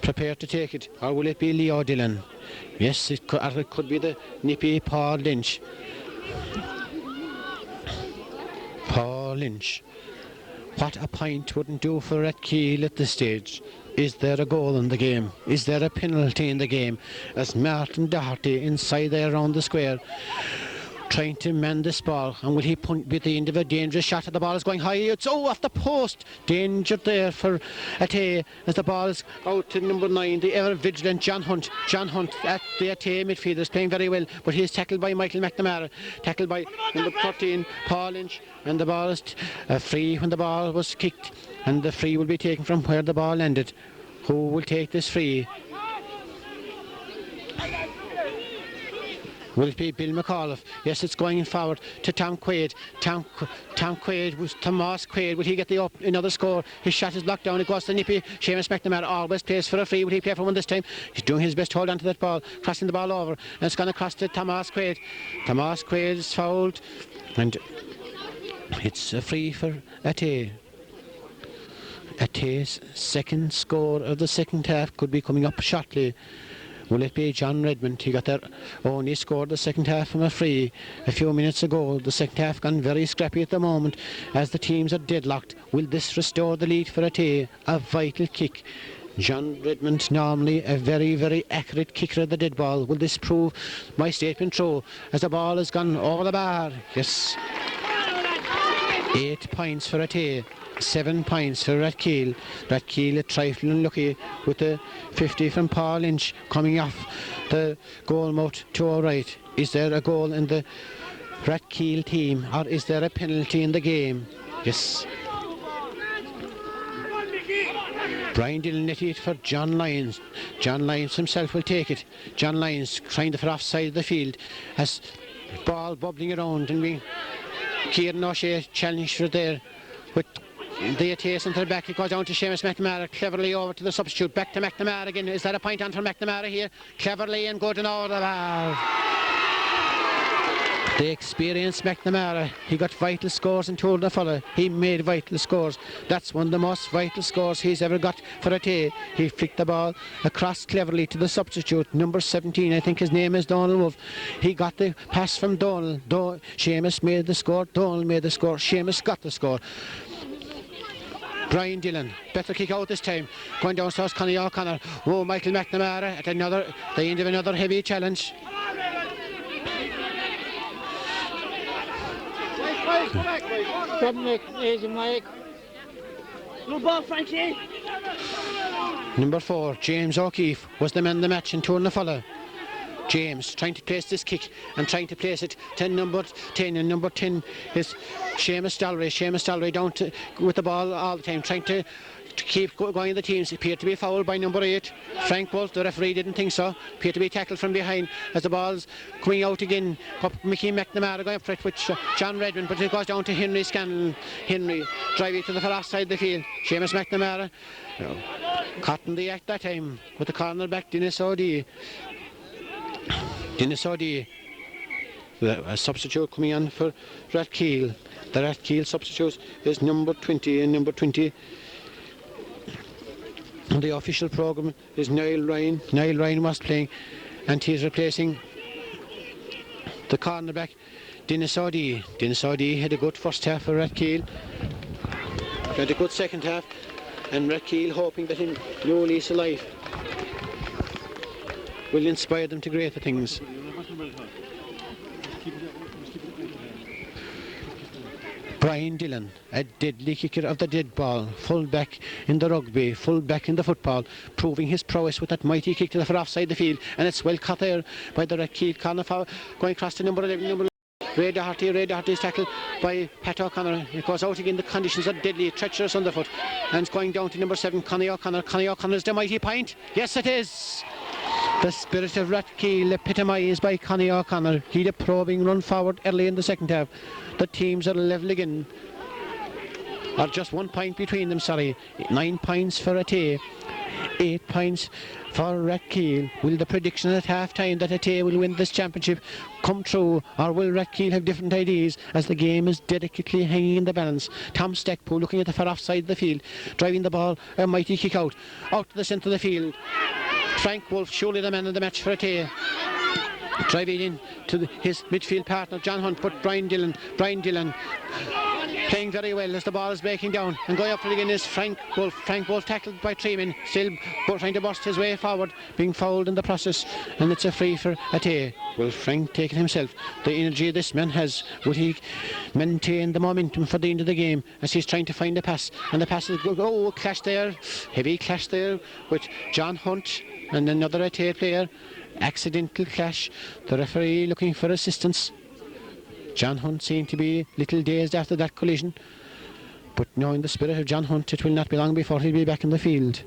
prepare to take it, or will it be Leo Dillon? Yes, it could be the nippy Paul Lynch. Paul Lynch. What a point wouldn't do for Rathkeale at this stage. Is there a goal in the game? Is there a penalty in the game? As Martin Doherty inside there around the square, trying to mend this ball, and will he punt at the end of a dangerous shot? The ball is going high, it's off the post. Danger there for Athea as the ball is out to number 9, the ever vigilant John Hunt. John Hunt at the Athea midfielder is playing very well, but he is tackled by Michael McNamara, tackled by number 13 Paul Lynch, and the ball is free when the ball was kicked, and the free will be taken from where the ball landed. Who will take this free? Will it be Bill McAuliffe? Yes, it's going forward to Tom Quaid. Tom Quaid was Tomas Quaid. Will he get another score? His shot is blocked down. It goes to nippy. Seamus McNamara always plays for a free. Will he play for one this time? He's doing his best to hold on to that ball, crossing the ball over, and it's going to cross to Tomas Quaid. Tomas Quaid is fouled, and it's a free for Athea. Athea's second score of the second half could be coming up shortly. Will it be John Redmond? He got there, only scored the second half from a free a few minutes ago. The second half gone very scrappy at the moment as the teams are deadlocked. Will this restore the lead for Athea? A vital kick. John Redmond, normally a very, very accurate kicker of the dead ball. Will this prove my statement true as the ball has gone over the bar? Yes. 8 points for Athea. 7 points for Rathkeale. Rathkeale a trifling unlucky with the 50 from Paul Lynch coming off the goal mouth to our right. Is there a goal in the Rathkeale team, or is there a penalty in the game? Yes. Brian Dillon net it for John Lyons. John Lyons himself will take it. John Lyons trying to for offside of the field as ball bubbling around, and we Kieran O'Shea challenged for there with the Athea centre back. It goes down to Seamus McNamara, cleverly over to the substitute, back to McNamara again. Is that a point on for McNamara here? Cleverly and good and over the bar. The experienced McNamara, he got vital scores in Tour de Fulla. He made vital scores. That's one of the most vital scores he's ever got for Athea. He flicked the ball across cleverly to the substitute, number 17, I think his name is Donald Wolfe. He got the pass from Donald. Seamus made the score, Donald made the score, Seamus got the score. Brian Dillon, better kick out this time. Going downstairs, Connie O'Connor. Oh, Michael McNamara at the end of another heavy challenge.
Dominic, easy Mike. No ball, Frankie.
Number 4, James O'Keefe, was the man of the match in Tour de Fulla. James trying to place this kick and trying to place it to number 10, and number 10 is Seamus Dalry down with the ball all the time, trying to keep going. The teams appear to be fouled by number 8 Frank Wolf. The referee didn't think so. Appear to be tackled from behind as the ball's coming out again. Mickey McNamara going up for it with John Redmond, but it goes down to Henry Scanlon. Henry driving to the far side of the field. Seamus McNamara caught in the act that time with the cornerback Dennis O'Dea. A substitute coming on for Rathkeale. The Rathkeale substitute is number 20, and number 20 on the official programme is Niall Ryan. Niall Ryan was playing, and he's replacing the cornerback Dennis O'Dea. Dennis O'Dea had a good first half for Rathkeale, had a good second half, and Rathkeale hoping that in new lease of life will inspire them to greater things. Brian Dillon, a deadly kicker of the dead ball, full back in the rugby, full back in the football, proving his prowess with that mighty kick to the far offside the field, and it's well caught there by the Rathkeale corner foul, going across to number 11, Ray Doherty is tackled by Pat O'Connor. It goes out again. The conditions are deadly, treacherous underfoot, and it's going down to number 7, Connie O'Connor. Connie O'Connor's the mighty point. Yes, it is. The spirit of Rathkeale epitomised by Connie O'Connor. He had a probing run forward early in the second half. The teams are level again. Or just 1 point between them, 9 points for Athea, 8 points for Rathkeale. Will the prediction at half time that Athea will win this championship come true, or will Rathkeale have different ideas as the game is delicately hanging in the balance? Tom Stackpool looking at the far offside of the field, driving the ball, a mighty kick out to the centre of the field. Frank Wolf, surely the man of the match for Athea, driving in to his midfield partner John Hunt, but Brian Dillon playing very well as the ball is breaking down, and going up for it again is Frank Wolf. Frank Wolf tackled by 3 men, still trying to burst his way forward, being fouled in the process, and it's a free for Athea. Will Frank take it himself? The energy this man has, will he maintain the momentum for the end of the game as he's trying to find a pass, and the pass is good. Oh, clash there, heavy clash there with John Hunt and another Athea player. Accidental clash. The referee looking for assistance. John Hunt seemed to be a little dazed after that collision, but knowing the spirit of John Hunt, it will not be long before he'll be back in the field.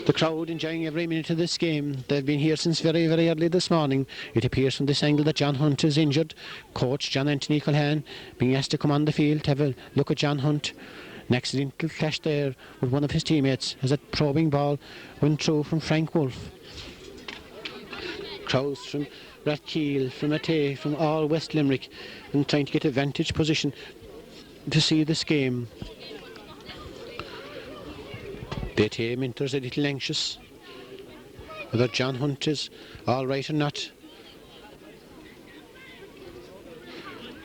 The crowd enjoying every minute of this game. They've been here since very, very early this morning. It appears from this angle that John Hunt is injured. Coach John Anthony Culhane being asked to come on the field to have a look at John Hunt. An accidental clash there with one of his teammates as that probing ball went through from Frank Wolf. Crowds from Rathkeale, from Athea, from all West Limerick, and trying to get a vantage position to see this game. The Athea mentors are a little anxious whether John Hunt is all right or not.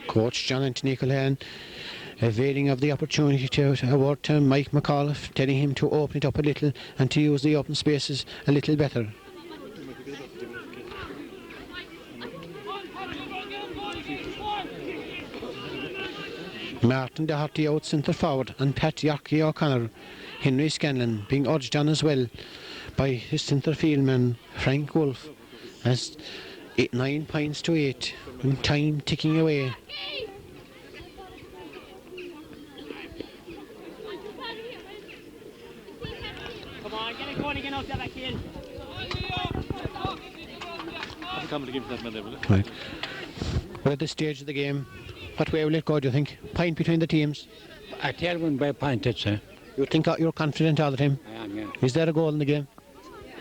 Coach John Anthony Culhane availing of the opportunity to award to Mike McAuliffe, telling him to open it up a little and to use the open spaces a little better. Martin Doherty out centre forward, and Pat Yorkie O'Connor. Henry Scanlon being urged on as well by his centre field man Frank Wolf, as 9 points to 8 and time ticking away.
Come on, get it going again out there, Rathkeale.
Right. But at this stage of the game, what way will it go, do you think? Point between the teams?
Athea win by a point, I'd say.
You think you're confident all the time?
I am, yeah.
Is there a goal in the game?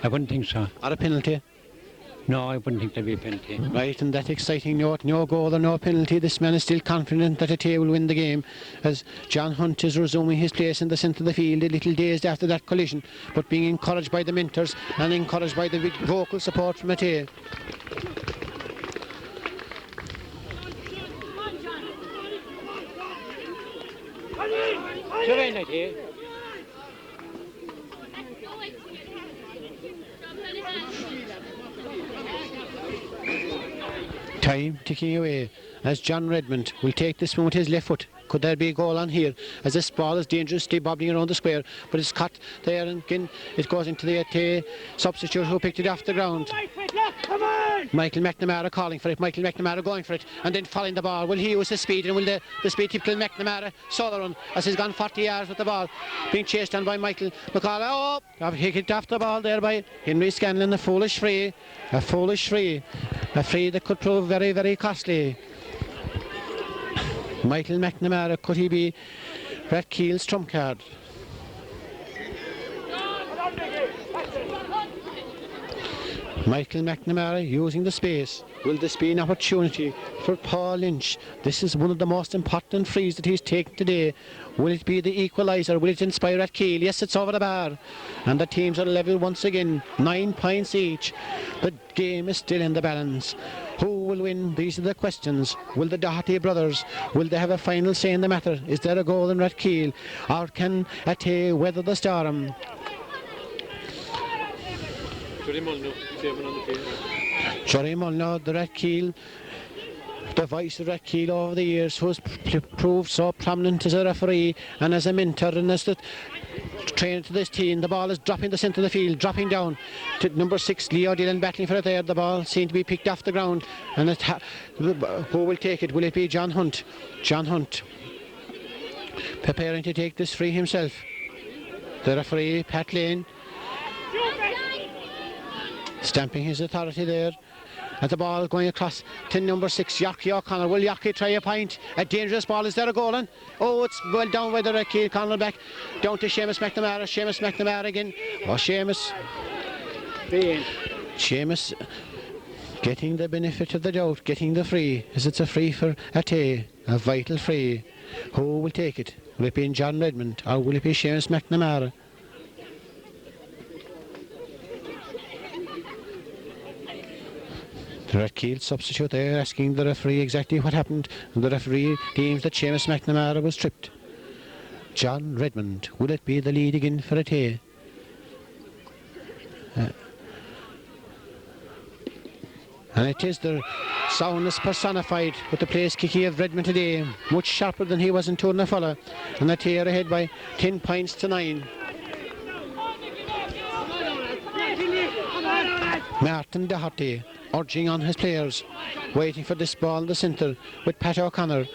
I wouldn't think so.
Or a penalty?
No, I wouldn't think there'd be a penalty.
Right, and that exciting note, no goal or no penalty. This man is still confident that Athea will win the game, as John Hunt is resuming his place in the centre of the field, a little dazed after that collision, but being encouraged by the mentors and encouraged by the big vocal support from Athea. Time ticking away as John Redmond will take this one with his left foot. Could there be a goal on here? As this ball is dangerously bobbling around the square, but it's cut there, and again it goes into the Athea substitute who picked it off the ground. Michael McNamara calling for it. Michael McNamara going for it, and then following the ball. Will he use his speed, and will the speed typical McNamara solo run as he's gone 40 yards with the ball, being chased on by Michael McCall. Oh, he kicked off the ball there by Henry Scanlon. A foolish free that could prove very, very costly. Michael McNamara, could he be Rathkeale's trump card? Michael McNamara using the space. Will this be an opportunity for Paul Lynch? This is one of the most important frees that he's taken today. Will it be the equaliser? Will it inspire Rathkeale? Yes, it's over the bar. And the teams are level once again. 9 points each. The game is still in the balance. Who will win? These are the questions. Will the Doherty brothers, will they have a final say in the matter? Is there a goal in Rathkeale? Or can Athea weather the storm? Johnny Walsh, the Rathkeale, the voice of Rathkeale over the years, who has proved so prominent as a referee and as a mentor and as the trainer to this team. The ball is dropping the centre of the field, dropping down to number 6, Leo Dillon, battling for it there. The ball seemed to be picked off the ground, and who will take it? Will it be John Hunt? John Hunt preparing to take this free himself. The referee, Pat Lane, stamping his authority there. And the ball going across to number 6, Yockey O'Connor. Will Yockey try a point? A dangerous ball. Is there a goal in? Oh, it's well down by the Rathkeale corner back. Down to Seamus McNamara. Seamus McNamara again. Oh, Seamus getting the benefit of the doubt, getting the free. Is it a free for Athea? A vital free. Who will take it? Will it be John Redmond, or will it be Seamus McNamara? The Rathkeale substitute there asking the referee exactly what happened, and the referee deems that Seamus McNamara was tripped. John Redmond, will it be the lead again for Athea? And it is the soundness personified with the place kicking of Redmond today, much sharper than he was in Tournafulla, and Athea ahead by 10 points to 9. Martin Doherty urging on his players, waiting for this ball in the centre with Pat O'Connor.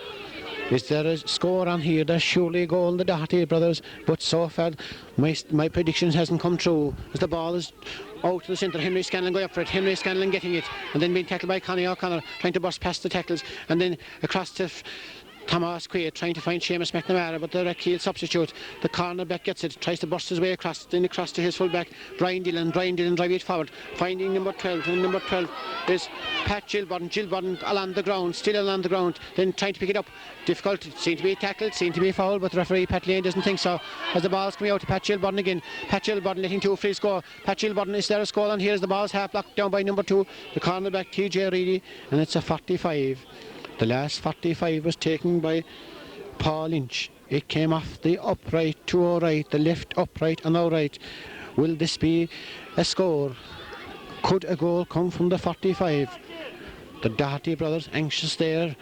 Is there a score on here? There's surely a goal in the Doherty brothers, but so far my predictions hasn't come true, as the ball is out to the centre. Henry Scanlon going up for it. Henry Scanlon getting it, and then being tackled by Connie O'Connor, trying to burst past the tackles, and then across to Thomas Quaid, trying to find Seamus McNamara, but the Rathkeale substitute, the cornerback gets it, tries to burst his way across, then across to his fullback, Brian Dillon driving it forward, finding number 12, and number 12 is Pat Gilborden along the ground, still along the ground, then trying to pick it up, difficult, seemed to be tackled, seemed to be fouled, but the referee Pat Lane doesn't think so, as the ball's coming out to Pat Gilborden again. Pat Gilborden letting 2 frees go. Pat Gilborden, is there a score on here as the ball's half blocked down by number 2, the cornerback TJ Reedy, and it's a 45. The last 45 was taken by Paul Lynch. It came off the upright to our right, the left upright and our right. Will this be a score? Could a goal come from the 45? The Doherty brothers anxious there,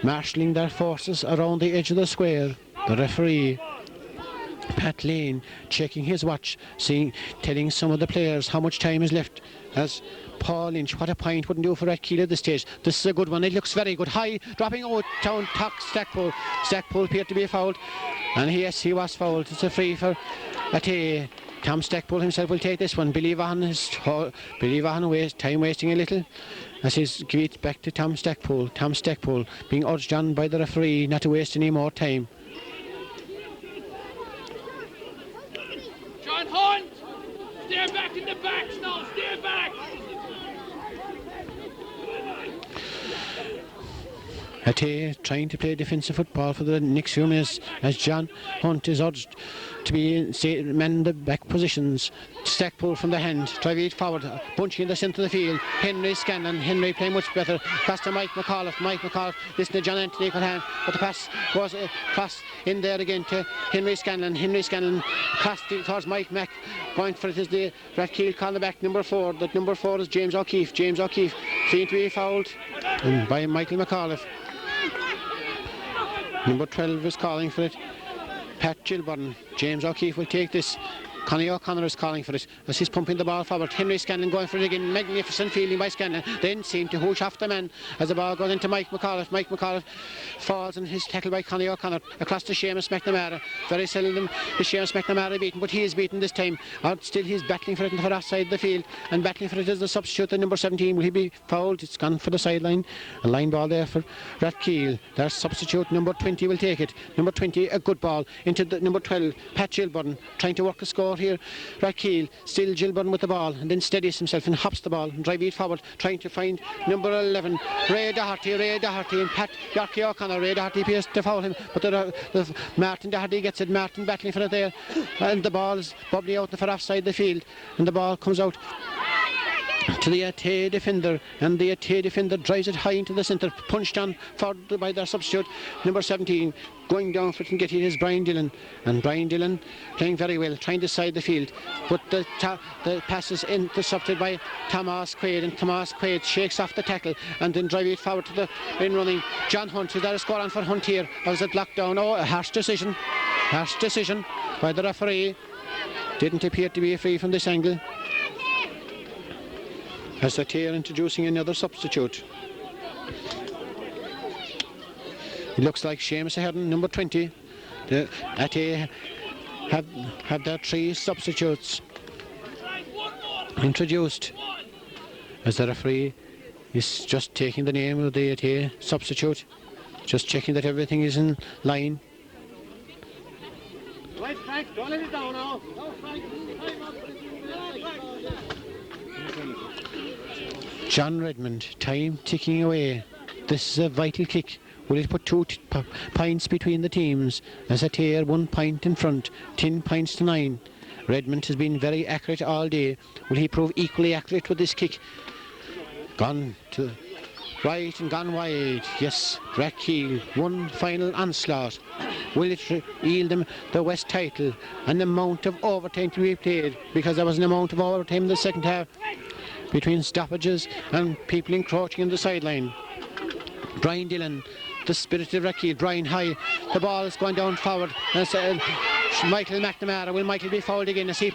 marshalling their forces around the edge of the square. The referee, Pat Lane, checking his watch, telling some of the players how much time is left, as Paul Lynch, what a point wouldn't do for Rathkeale at this stage. This is a good one. It looks very good. High, dropping out down Stackpole. Stackpole appeared to be fouled, and yes, he was fouled. It's a free for Athea. Tom Stackpole himself will take this one. Billy Vaughan time wasting a little, as he's give it back to Tom Stackpole. Tom Stackpole being urged on by the referee not to waste any more time.
John Hunt! Stay back in the backs now! Stay back!
Athea trying to play defensive football for the next few minutes, as John Hunt is urged to be man the back positions. Stackpole from the hand, drive it forward, bunching in the centre of the field. Henry Scanlon, Henry playing much better. Pass to Mike McAuliffe, listen to John Anthony could hand, but the pass was crossed in there again to Henry Scanlon. Henry Scanlon crossed towards Mike Mack. Going for it is the Rathkeale cornerback number 4. That number 4 is James O'Keefe. James O'Keefe seemed to be fouled by Michael McAuliffe. Number 12 is calling for it. Pat Gilburn. James O'Keefe will take this. Connie O'Connor is calling for it as he's pumping the ball forward. Henry Scanlon going for it again. Magnificent fielding by Scanlon. Then seemed to hoosh off the man as the ball goes into Mike McAuliffe. Mike McAuliffe falls and his tackle by Connie O'Connor across to Seamus McNamara. Very seldom is Seamus McNamara beaten, but he is beaten this time. Still he's battling for it on the far side of the field, and battling for it is the substitute, the number 17. Will he be fouled? It's gone for the sideline. A line ball there for Rathkeale. Their substitute number 20 will take it. Number 20, a good ball into the number 12, Pat Gilburn, trying to work a score here. Rathkeale, still Gilburn with the ball, and then steadies himself and hops the ball and drive it forward, trying to find number 11, Ray Doherty, and Pat Yorkie O'Connor. Ray Doherty appears to foul him, but the Martin Doherty gets it. Martin battling for it there, and the ball is bubbling out the far offside the field, and the ball comes out to the Athea defender, and the Athea defender drives it high into the centre, punched on forward by their substitute number 17. Going down for it and getting it is Brian Dillon, and Brian Dillon playing very well, trying to side the field, but the pass is intercepted by Thomas Quaid, and Thomas Quaid shakes off the tackle and then drive it forward to the in running John Hunt. Is there a score on for Hunt here, or is it blocked down? Oh, a harsh decision by the referee. Didn't appear to be a free from this angle, as the Athea introducing another substitute. It looks like Seamus Ahern, number 20. The Athea have their 3 substitutes introduced, as the referee is just taking the name of the Athea substitute, just checking that everything is in line.
Right, Frank, don't let it down now.
John Redmond, time ticking away. This is a vital kick. Will it put 2 points between the teams, as Athea 1 point in front, 10 points to 9. Redmond has been very accurate all day. Will he prove equally accurate with this kick? Gone to right and gone wide. Yes, Rathkeale, one final onslaught. Will it yield them the West title? An amount of overtime to be played, because there was an amount of overtime in the second half, between stoppages and people encroaching in the sideline. Brian Dillon, the spirit of Rathkeale, Brian high. The ball is going down forward. And Michael McNamara. Will Michael be fouled again as he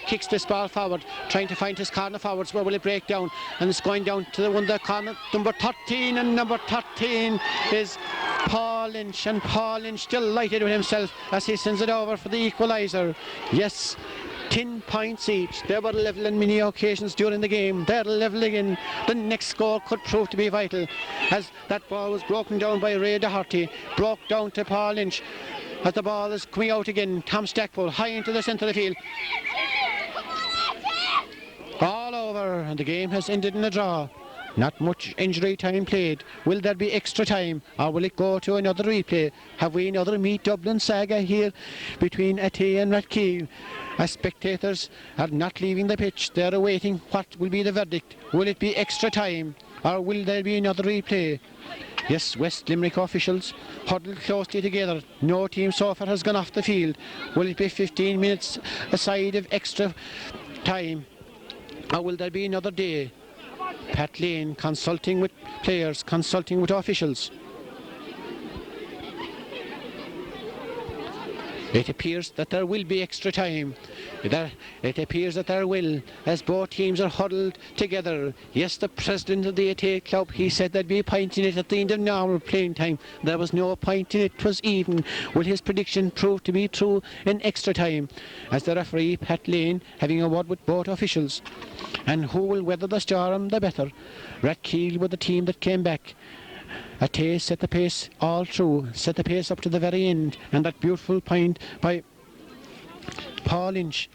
kicks this ball forward, trying to find his corner forwards? Where will it break down? And it's going down to the one, the corner, number 13, and number 13 is Paul Lynch, and Paul Lynch delighted with himself as he sends it over for the equaliser. Yes, 10 points each. They were level on many occasions during the game. They're level again. The next score could prove to be vital, as that ball was broken down by Ray Doherty, broke down to Paul Lynch. As the ball is coming out again, Tom Stackpole high into the centre of the field. All over, and the game has ended in a draw. Not much injury time played. Will there be extra time, or will it go to another replay? Have we another Meet Dublin saga here between Athea and Rathkeale? As spectators are not leaving the pitch, they are awaiting what will be the verdict. Will it be extra time, or will there be another replay? Yes, West Limerick officials huddled closely together. No team so far has gone off the field. Will it be 15 minutes aside of extra time, or will there be another day? Pat Lane consulting with players, consulting with officials. It appears that there will be extra time. It appears that there will, as both teams are huddled together. Yes, the president of the Athea club, he said there'd be a point in it at the end of normal playing time. There was no point in it, 'twas even. Will his prediction prove to be true in extra time? As the referee, Pat Lane, having a word with both officials. And who will weather the storm the better? Rathkeale were the team that came back. Athea set the pace all through, set the pace up to the very end, and that beautiful point by Paul Lynch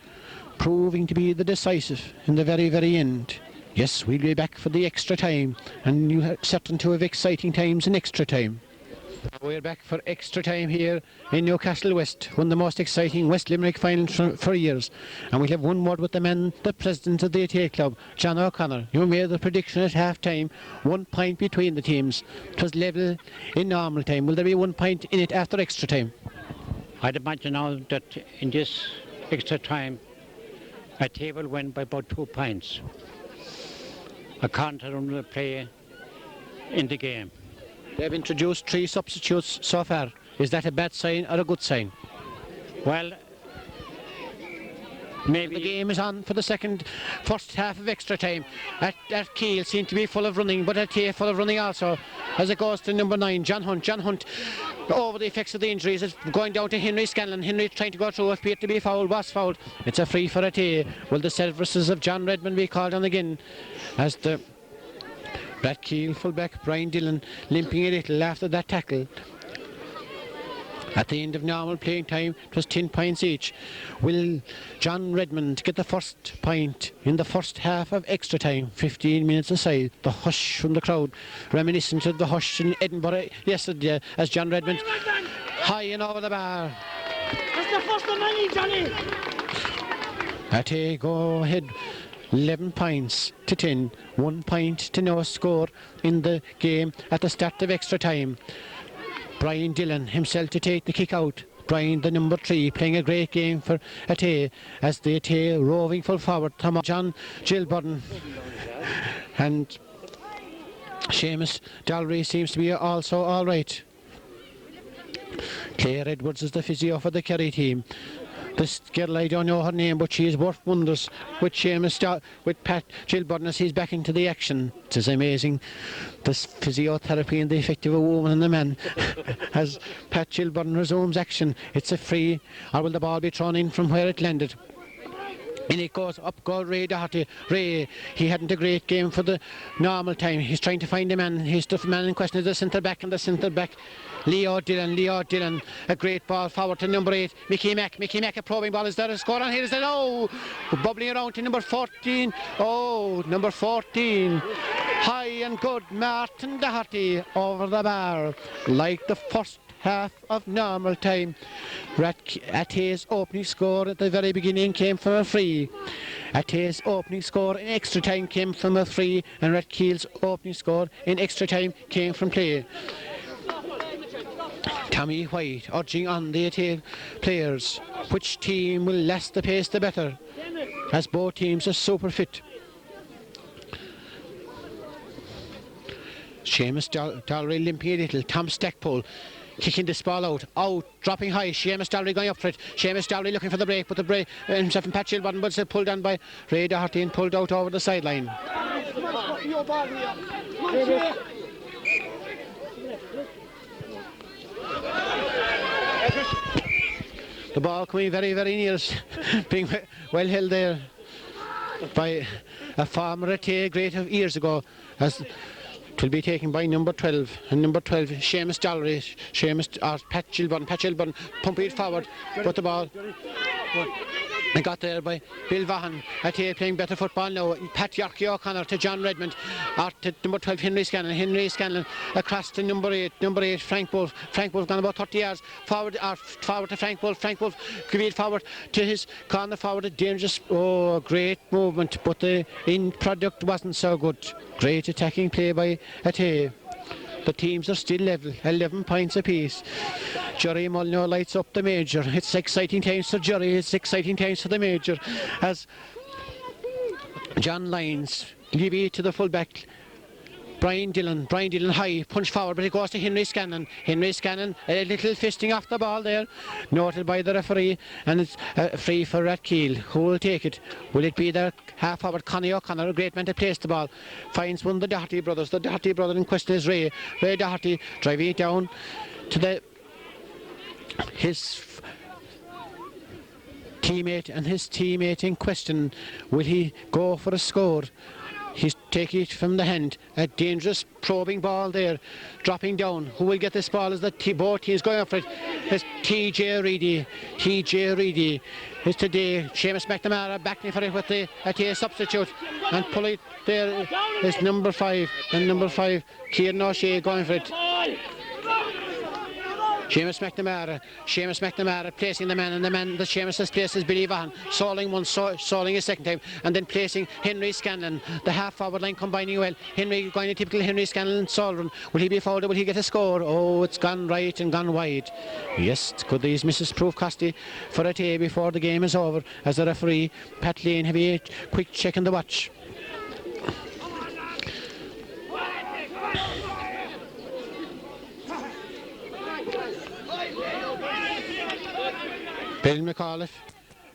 proving to be the decisive in the very, very end. Yes, we'll be back for the extra time, and you have certain to have exciting times in extra time. We're back for extra time here in Newcastlewest, one of the most exciting West Limerick finals for years. And we have one word with the man, the president of the Athea club, John O'Connor. You made the prediction at half time, 1 point between the teams. It was level in normal time. Will there be 1 point in it after extra time?
I'd imagine now that in this extra time, Athea will win by about 2 points. According to the play in the game.
They've introduced 3 substitutes so far. Is that a bad sign or a good sign?
Well, maybe
The game is on for the first half of extra time. Rathkeale seem to be full of running, but Athea full of running also. As it goes to number 9, John Hunt. John Hunt, over the effects of the injuries, is going down to Henry Scanlon. Henry trying to go through, appeared to be fouled, was fouled. It's a free for Athea. Will the services of John Redmond be called on again? As the Rathkeale fullback Brian Dillon limping a little after that tackle. At the end of normal playing time, it was 10 points each. Will John Redmond get the first point in the first half of extra time? 15 minutes aside. The hush from the crowd, reminiscent of the hush in Edinburgh yesterday, as John Redmond high and over the bar.
That's the first of many, Johnny.
Athea go ahead. 11 points to 10. 1 point to no score in the game at the start of extra time. Brian Dillon himself to take the kick out. Brian, the number 3, playing a great game for Athea, as the Athea roving full forward. John Gilburn and Seamus Dalry seems to be also all right. Claire Edwards is the physio for the Kerry team. This girl, I don't know her name, but she is worth wonders with with Pat Gilburn as he's back into the action. It is amazing, this physiotherapy and the effect of a woman and a man. As Pat Gilburn resumes action, it's a free, or will the ball be thrown in from where it landed? And it goes up, Ray Doherty. Ray, he hadn't a great game for the normal time. He's trying to find a man. He's the man in question is the centre back, and the centre back, Leo Dillon, a great ball forward to number 8, Mickey Mack, a probing ball. Is there a score on here? Is there? Oh, bubbling around to number 14. Oh, number 14. High and good, Martin Doherty over the bar, like the first half of normal time. Athea's opening score at the very beginning came from a free. Athea's opening score in extra time came from a free, and Rathkeale's opening score in extra time came from play. Tommy White urging on the Athea players. Which team will last the pace the better, as both teams are super fit. Seamus Dalry limping a little. Tom Stackpole kicking this ball out, dropping high. Seamus Dalry going up for it. Seamus Dalry looking for the break, but the break himself and Pat Gilburn, but it's pulled on by Ray Doherty and pulled out over the sideline. The ball coming very, very near us, being well held there by a former Athea great of years ago, as it will be taken by number 12, and number 12, Seamus Dalry, Pat Gilburn, pumping it forward, but the ball and got there by Bill Vaughan. Athea playing better football now. Pat Yorkie O'Connor to John Redmond, out to number 12, Henry Scanlon across to number 8, Frank Wolf gone about 30 yards forward to Frank Wolf give it forward to his corner forward, a dangerous, great movement, but the end product wasn't so good. Great attacking play by Athea. The teams are still level, 11 points apiece. Jerry Molyneux lights up the major. It's exciting times for Jerry, it's exciting times for the major, as John Lyons give it to the fullback Brian Dillon high, punch forward, but it goes to Henry Scanlon, a little fisting off the ball there, noted by the referee, and it's free for Rathkeale. Who will take it? Will it be their half forward Connie O'Connor, a great man to place the ball? Finds one of the Doherty brothers. The Doherty brother in question is Ray Doherty, driving it down to his teammate in question. Will he go for a score? He's taking it from the hand. A dangerous probing ball there, dropping down. Who will get this ball as both teams going up for it? It's TJ Reedy. It's today. Seamus McNamara backing for it with the Athea substitute, and pull it there is number 5, and number 5, Kieran O'Shea going for it. Seamus McNamara placing the man, and the man that Seamus has placed is Billy Vaughan, stalling a second time, and then placing Henry Scanlon, the half forward line combining well. Henry going a typical Henry Scanlon stall run. Will he be fouled? Will he get a score? Oh, it's gone right and gone wide. Yes, could these misses prove costly for Athea before the game is over, as the referee Pat Lane have a quick check on the watch. Bill McAuliffe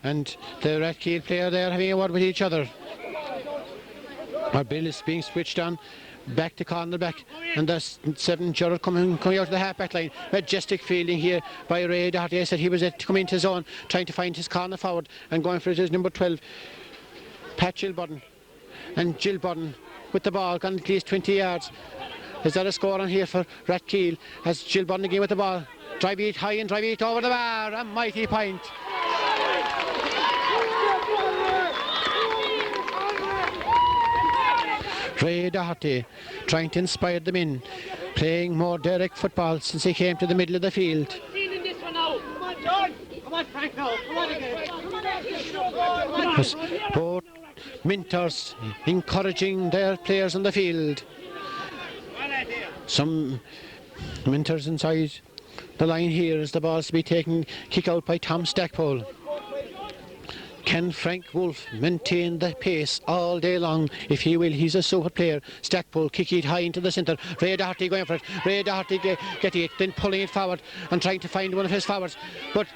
and the Rathkeale player there having a word with each other. Our Bill is being switched on back to cornerback, and there's 7 Gerard coming out of the half-back line. Majestic fielding here by Ray Doherty. I said he was to come into his own, trying to find his corner forward, and going for it is number 12, Pat Gilbudden. And Gilbudden with the ball, gone at least 20 yards. Is there a score on here for Rathkeale as Gilbudden again with the ball? Drive it high and drive it over the bar. A mighty point. Ray Doherty trying to inspire them in, playing more direct football since he came to the middle of the field. Both mentors encouraging their players on the field. Some mentors inside the line here as the ball's to be taken, kick out by Tom Stackpole. Can Frank Wolf maintain the pace all day long? If he will, he's a super player. Stackpole, kick it high into the centre. Ray Doherty going for it. Ray Doherty getting it, then pulling it forward and trying to find one of his forwards. But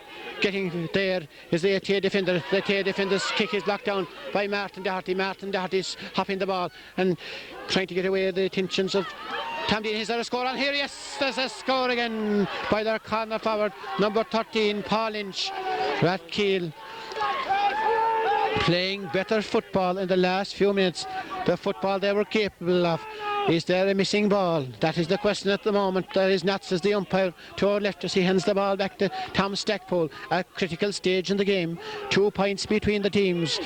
getting there is the Athea defender. The Athea defender's kick is blocked down by Martin Doherty. Martin Doherty's hopping the ball and trying to get away the attentions of Tom Dean. Is there a score on here? Yes, there's a score again by their corner forward, number 13, Paul Lynch. Rathkeale playing better football in the last few minutes. The football they were capable of. Is there a missing ball? That is the question at the moment. There is not, says the umpire to our left as he hands the ball back to Tom Stackpole. A critical stage in the game. 2 points between the teams.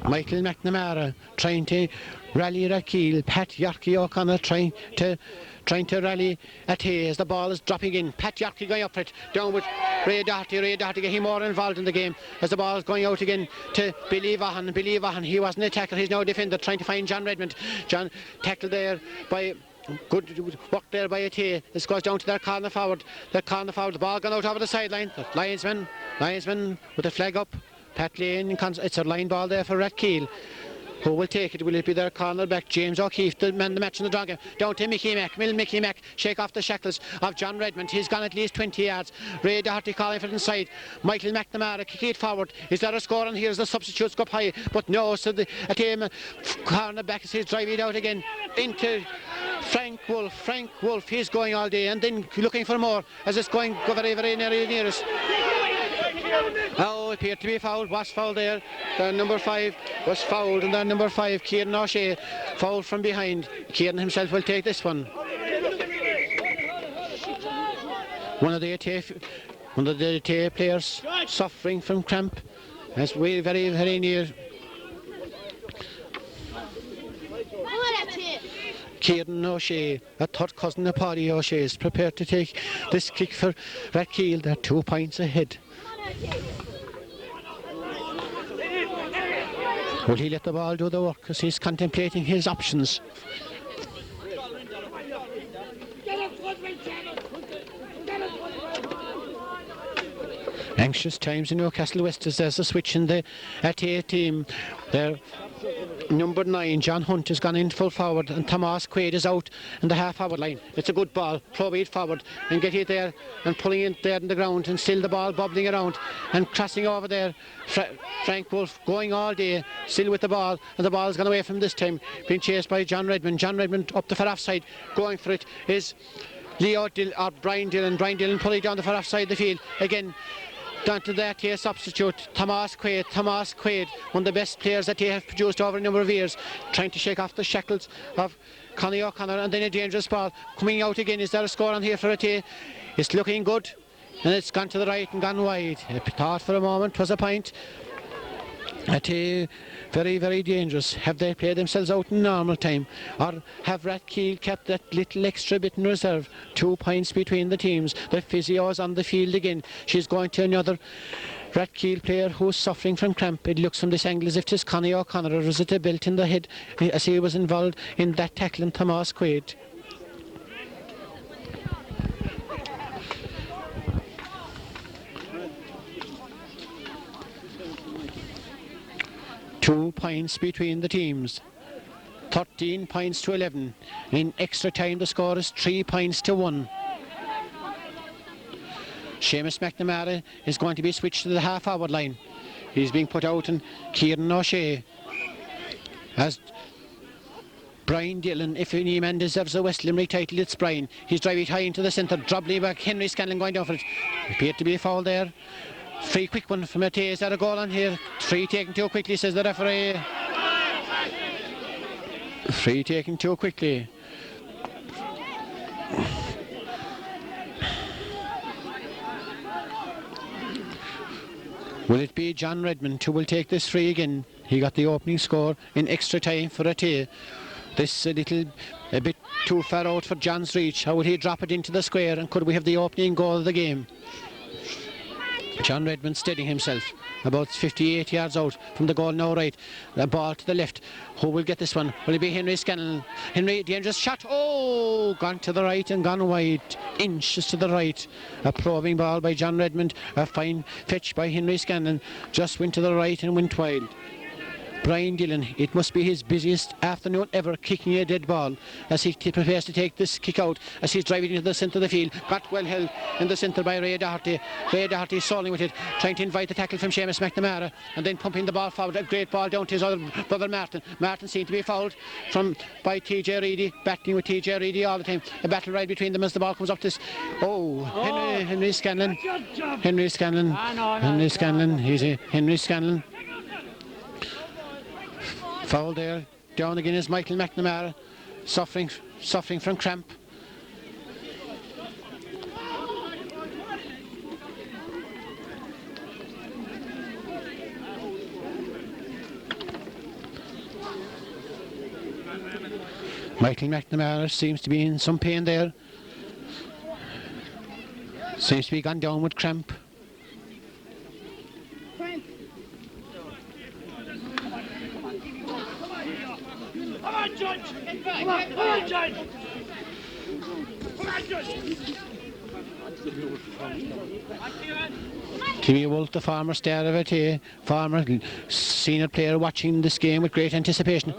Michael McNamara trying to rally Rathkeale. Pat Yorkie O'Connor trying to rally Athea as the ball is dropping in. Pat Yorkie going up for it, down with Ray Doherty. Ray Doherty getting more involved in the game as the ball is going out again to Billy Vaughan. Billy Vaughan, he wasn't a tackler, he's now a defender, trying to find John Redmond. John tackled there by good work there by Athea. This goes down to their corner forward. The ball gone out over the sideline. The linesman with the flag up. Pat Lane, it's a line ball there for Rathkeale. Who will take it? Will it be their cornerback, James O'Keefe, the man the match in the draw game? Down to Mickey Mack, shake off the shackles of John Redmond. He's gone at least 20 yards. Ray Doherty calling for it inside. Michael McNamara, kick it forward. Is there a score on here as the substitutes go up high? But no, so the Athea cornerback is driving it out again into Frank Wolf. Frank Wolf, he's going all day and then looking for more as it's going very, very near us. Oh, appeared to be fouled. Was fouled there. The number 5 was fouled, and then number 5, Kieran O'Shea, fouled from behind. Kieran himself will take this one. One of the Athea players suffering from cramp. That's very, very near. Kieran O'Shea, a third cousin of Paddy O'Shea, is prepared to take this kick for Rathkeale. They're 2 points ahead. Will he let the ball do the work as he's contemplating his options? Anxious times in Newcastlewest as there's a switch in the Athea team. Their number 9, John Hunt, has gone in full forward, and Tomas Quaid is out in the half-forward line. It's a good ball. Throw it forward and get it there and pulling it there in the ground, and still the ball bubbling around and crossing over there. Frank Wolf going all day, still with the ball, and the ball's gone away from this time, being chased by John Redmond. John Redmond up the far offside, going for it is Brian Dillon. Brian Dillon pulling down the far offside of the field again. Down to that here substitute, Tomas Quaid, one of the best players that they have produced over a number of years, trying to shake off the shackles of Connie O'Connor, and then a dangerous ball coming out again. Is there a score on here for Athea? It's looking good, and it's gone to the right and gone wide. I thought for a moment it was a point. Athea, very, very dangerous. Have they played themselves out in normal time, or have Rathkeale kept that little extra bit in reserve? 2 points between the teams. The physio is on the field again. She's going to another Rathkeale player who's suffering from cramp. It looks from this angle as if it's Connie O'Connor, or is it a belt in the head as he was involved in that tackling Tomas Quaid. Two points between the teams. 13 points to 11. In extra time the score is 3 points to 1. Seamus McNamara is going to be switched to the half-forward line. He's being put out, and Kieran O'Shea, as Brian Dillon, if any man deserves a West Limerick title, it's Brian. He's driving high into the centre, dribbling back. Henry Scanlon going down for it. Appeared to be a foul there. Free quick one from Athea. Is that a goal on here? Free taken too quickly, says the referee. Free taken too quickly. Will it be John Redmond who will take this free again? He got the opening score in extra time for Athea. This a bit too far out for John's reach. How will he drop it into the square, and could we have the opening goal of the game? John Redmond steadying himself about 58 yards out from the goal now, right. The ball to the left. Who will get this one? Will it be Henry Scanlon? Henry, dangerous shot. Oh, gone to the right and gone wide. Inches to the right. A probing ball by John Redmond. A fine fetch by Henry Scanlon. Just went to the right and went wide. Brian Dillon, it must be his busiest afternoon ever, kicking a dead ball as he prepares to take this kick out as he's driving into the centre of the field. Got well held in the centre by Ray Doherty. Ray Doherty stalling with it, trying to invite the tackle from Seamus McNamara, and then pumping the ball forward. A great ball down to his other brother Martin. Martin seemed to be fouled by TJ Reedy, battling with TJ Reedy all the time. A battle right between them as the ball comes up this. Henry Scanlon. Henry Scanlon. Henry Scanlon. He's a Henry Scanlon. Foul there. Down again is Michael McNamara, suffering from cramp. Michael McNamara seems to be in some pain there. Seems to be gone down with cramp. Timmy Wolf, the former star of it, former senior player, watching this game with great anticipation.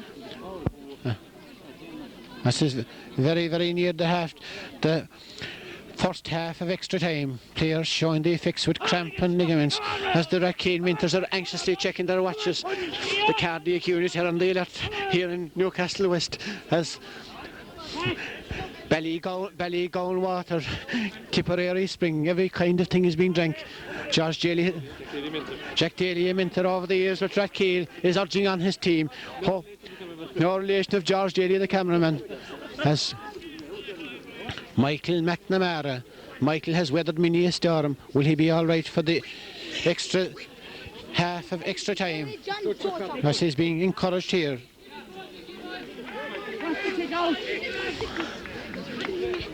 This is very, very near the first half of extra time. Players showing the effects with cramp and ligaments as the Rathkeale Winters are anxiously checking their watches. The cardiac unit are on the alert here in Newcastlewest as Ballygowan water, Tipperary spring, every kind of thing is being drank. Jack Daly, a mentor over the years with Rathkeale, is urging on his team. No relation of George Daly, the cameraman, as Michael McNamara. Michael has weathered many a storm. Will he be all right for the extra half of extra time? As he's being encouraged here.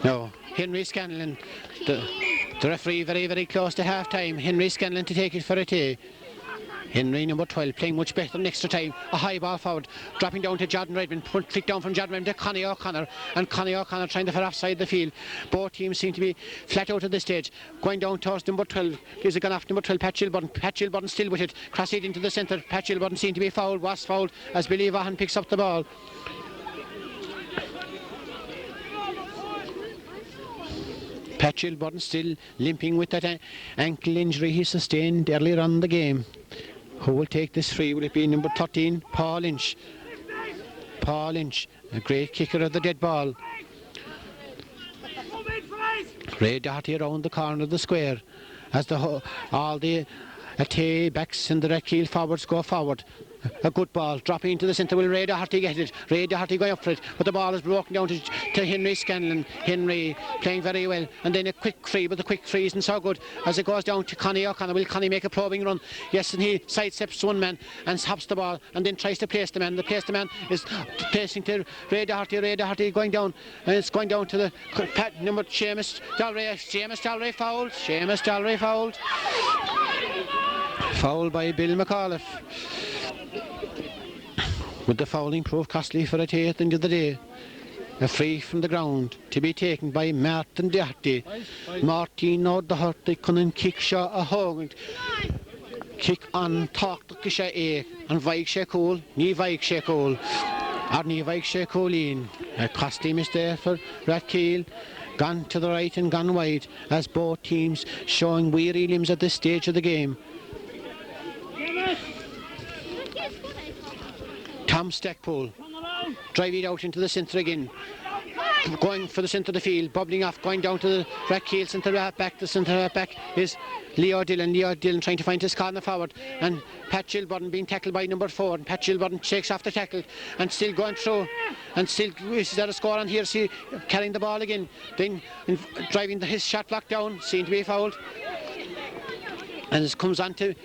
No, Henry Scanlon, the referee very, very close to half time. Henry Scanlon to take it for a tee. Henry, number 12, playing much better than extra time. A high ball forward, dropping down to Jordan Redmond, flick down from Jordan Redmond to Connie O'Connor, and Connie O'Connor trying to fit offside the field. Both teams seem to be flat out at this stage. Going down towards number 12, gives a gun off number 12, Pat Gilbutton. Pat Gilbutton still with it, cross it into the centre. Pat Gilbutton seemed to be fouled, was fouled, as Billy Vaughan picks up the ball. Pat Gilbutton still limping with that ankle injury he sustained earlier on in the game. Who will take this free? Will it be number 13, Paul Lynch? Paul Lynch, a great kicker of the dead ball. Ray Doherty around the corner of the square as all the Athea backs and the Rathkeale forwards go forward. A good ball, dropping into the centre. Will Ray Doherty get it? Ray Doherty going up for it, but the ball is broken down to Henry Scanlon. Henry playing very well, and then a quick free, but the quick free isn't so good as it goes down to Connie O'Connor. Will Connie make a probing run? Yes, and he sidesteps one man and hops the ball and then tries to place the man. The place the man is placing to Ray Doherty. Ray Doherty going down, and it's going down to the number Seamus Dalry. Seamus Dalry fouled. Seamus Dalry fouled. Foul by Bill McAuliffe. Would the fouling prove costly for Athea at the end of the day? A free from the ground to be taken by Martin Doherty. Martin Doherty couldn't kick shot a hog. Kick on talk to Kisha A. And Vaik Shekul, Ni Vaik Shekul. Arnie Vaikshe Colleen. A costly miss there for Rathkeale. Gone to the right and gone wide as both teams showing weary limbs at this stage of the game. Tom Stackpole driving out into the centre again. Going for the centre of the field, bubbling off, going down to the Rathkeale centre half back. The centre half back is Leo Dillon. Leo Dillon trying to find his corner forward, and Pat Gilburn being tackled by number 4. And Pat Gilburn shakes off the tackle and still going through, and still is there a score on here? See, carrying the ball again, then driving his shot block down, seen to be fouled, and it comes on to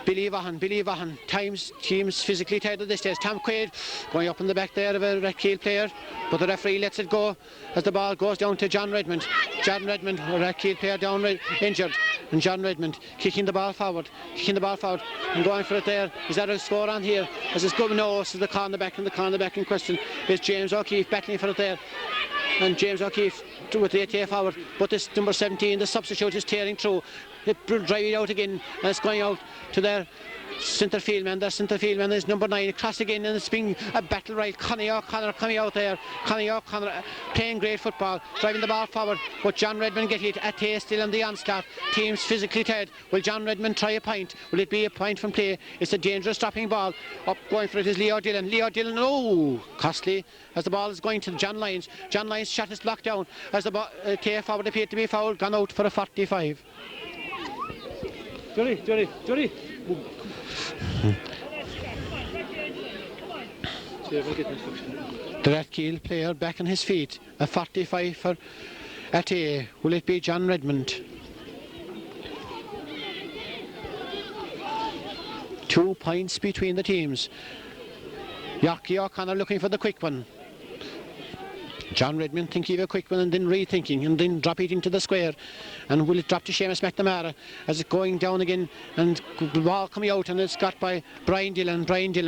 Billy Vaughan, teams physically tired at this stage. Tom Quaid going up in the back there of a Rathkeale player, but the referee lets it go as the ball goes down to John Redmond. John Redmond, a Rathkeale player down injured, and John Redmond kicking the ball forward and going for it there. Is that a score on here? As it's going, no, this is the cornerback, and the cornerback in question is James O'Keefe battling for it there. And James O'Keefe with the Athea forward, but this number 17, the substitute, is tearing through. It driving out again, and it's going out to their centre field man. Their centre field man is number 9. Across again, and it's being a battle right. Connie O'Connor coming out there. Connie O'Connor playing great football, driving the ball forward, but John Redmond get hit. Athea still on the onslaught. Teams physically tired. Will John Redmond try a point? Will it be a point from play? It's a dangerous stopping ball. Up going for it is Leo Dillon. Oh, costly as the ball is going to John Lyons. John Lyons' shot is blocked down as the Athea forward appeared to be fouled. Gone out for a 45.
Johnny.
The Rathkeale player back on his feet. A 45 for Athea. Will it be John Redmond? 2 points between the teams. Yorkie O'Connor looking for the quick one. John Redmond thinking of a quick one and then rethinking and then drop it into the square. And will it drop to Seamus McNamara as it's going down again, and the ball coming out, and it's got by Brian Dillon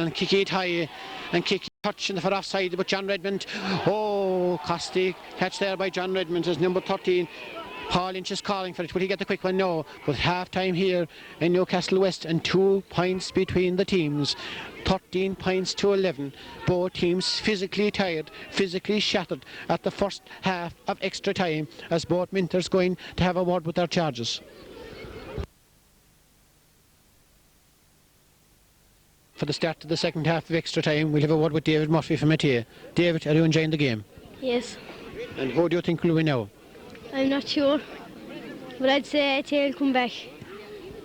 kick it high and kick touch in for offside, but John Redmond, costly catch there by John Redmond as number 13. Paul Lynch is calling for it. Will he get the quick one? No. But half time here in Newcastlewest, and 2 points between the teams. 13 points to 11. Both teams physically tired, physically shattered at the first half of extra time, as both Minters going to have a word with their charges. For the start of the second half of extra time, we'll have a word with David Murphy from Athea. David, are you enjoying the game?
Yes.
And who do you think will win now?
I'm not sure, but I'd say Athea will come back.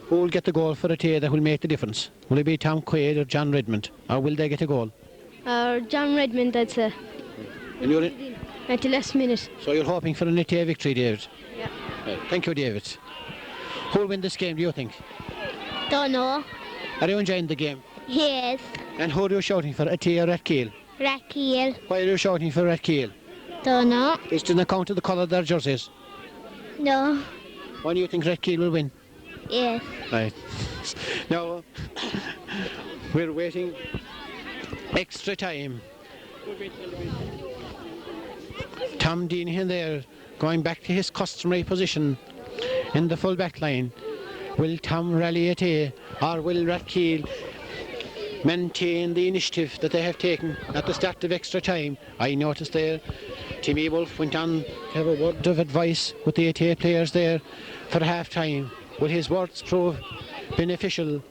Who will get the goal for Athea that will make the difference? Will it be Tom Quaid or John Redmond? Or will they get a goal?
John Redmond, I'd say.
And you're
at the last minute.
So you're hoping for an Athea victory, David?
Yeah.
Right. Thank you, David. Who will win this game, do you think?
Don't know.
Are you enjoying the game?
Yes.
And who are you shouting for, Athea or Rathkeale?
Rathkeale.
Why are you shouting for Rathkeale?
Don't know.
It's to the account of the colour of their jerseys.
No.
Why do you think Rathkeale will win?
Yes.
Right. Now, we're waiting extra time. Tom Deanihan there, going back to his customary position in the full back line. Will Tom rally Athea, or will Rathkeale maintain the initiative that they have taken at the start of extra time? I noticed there Timmy Wolf went on to have a word of advice with the Athea players there for half time. Will his words prove beneficial?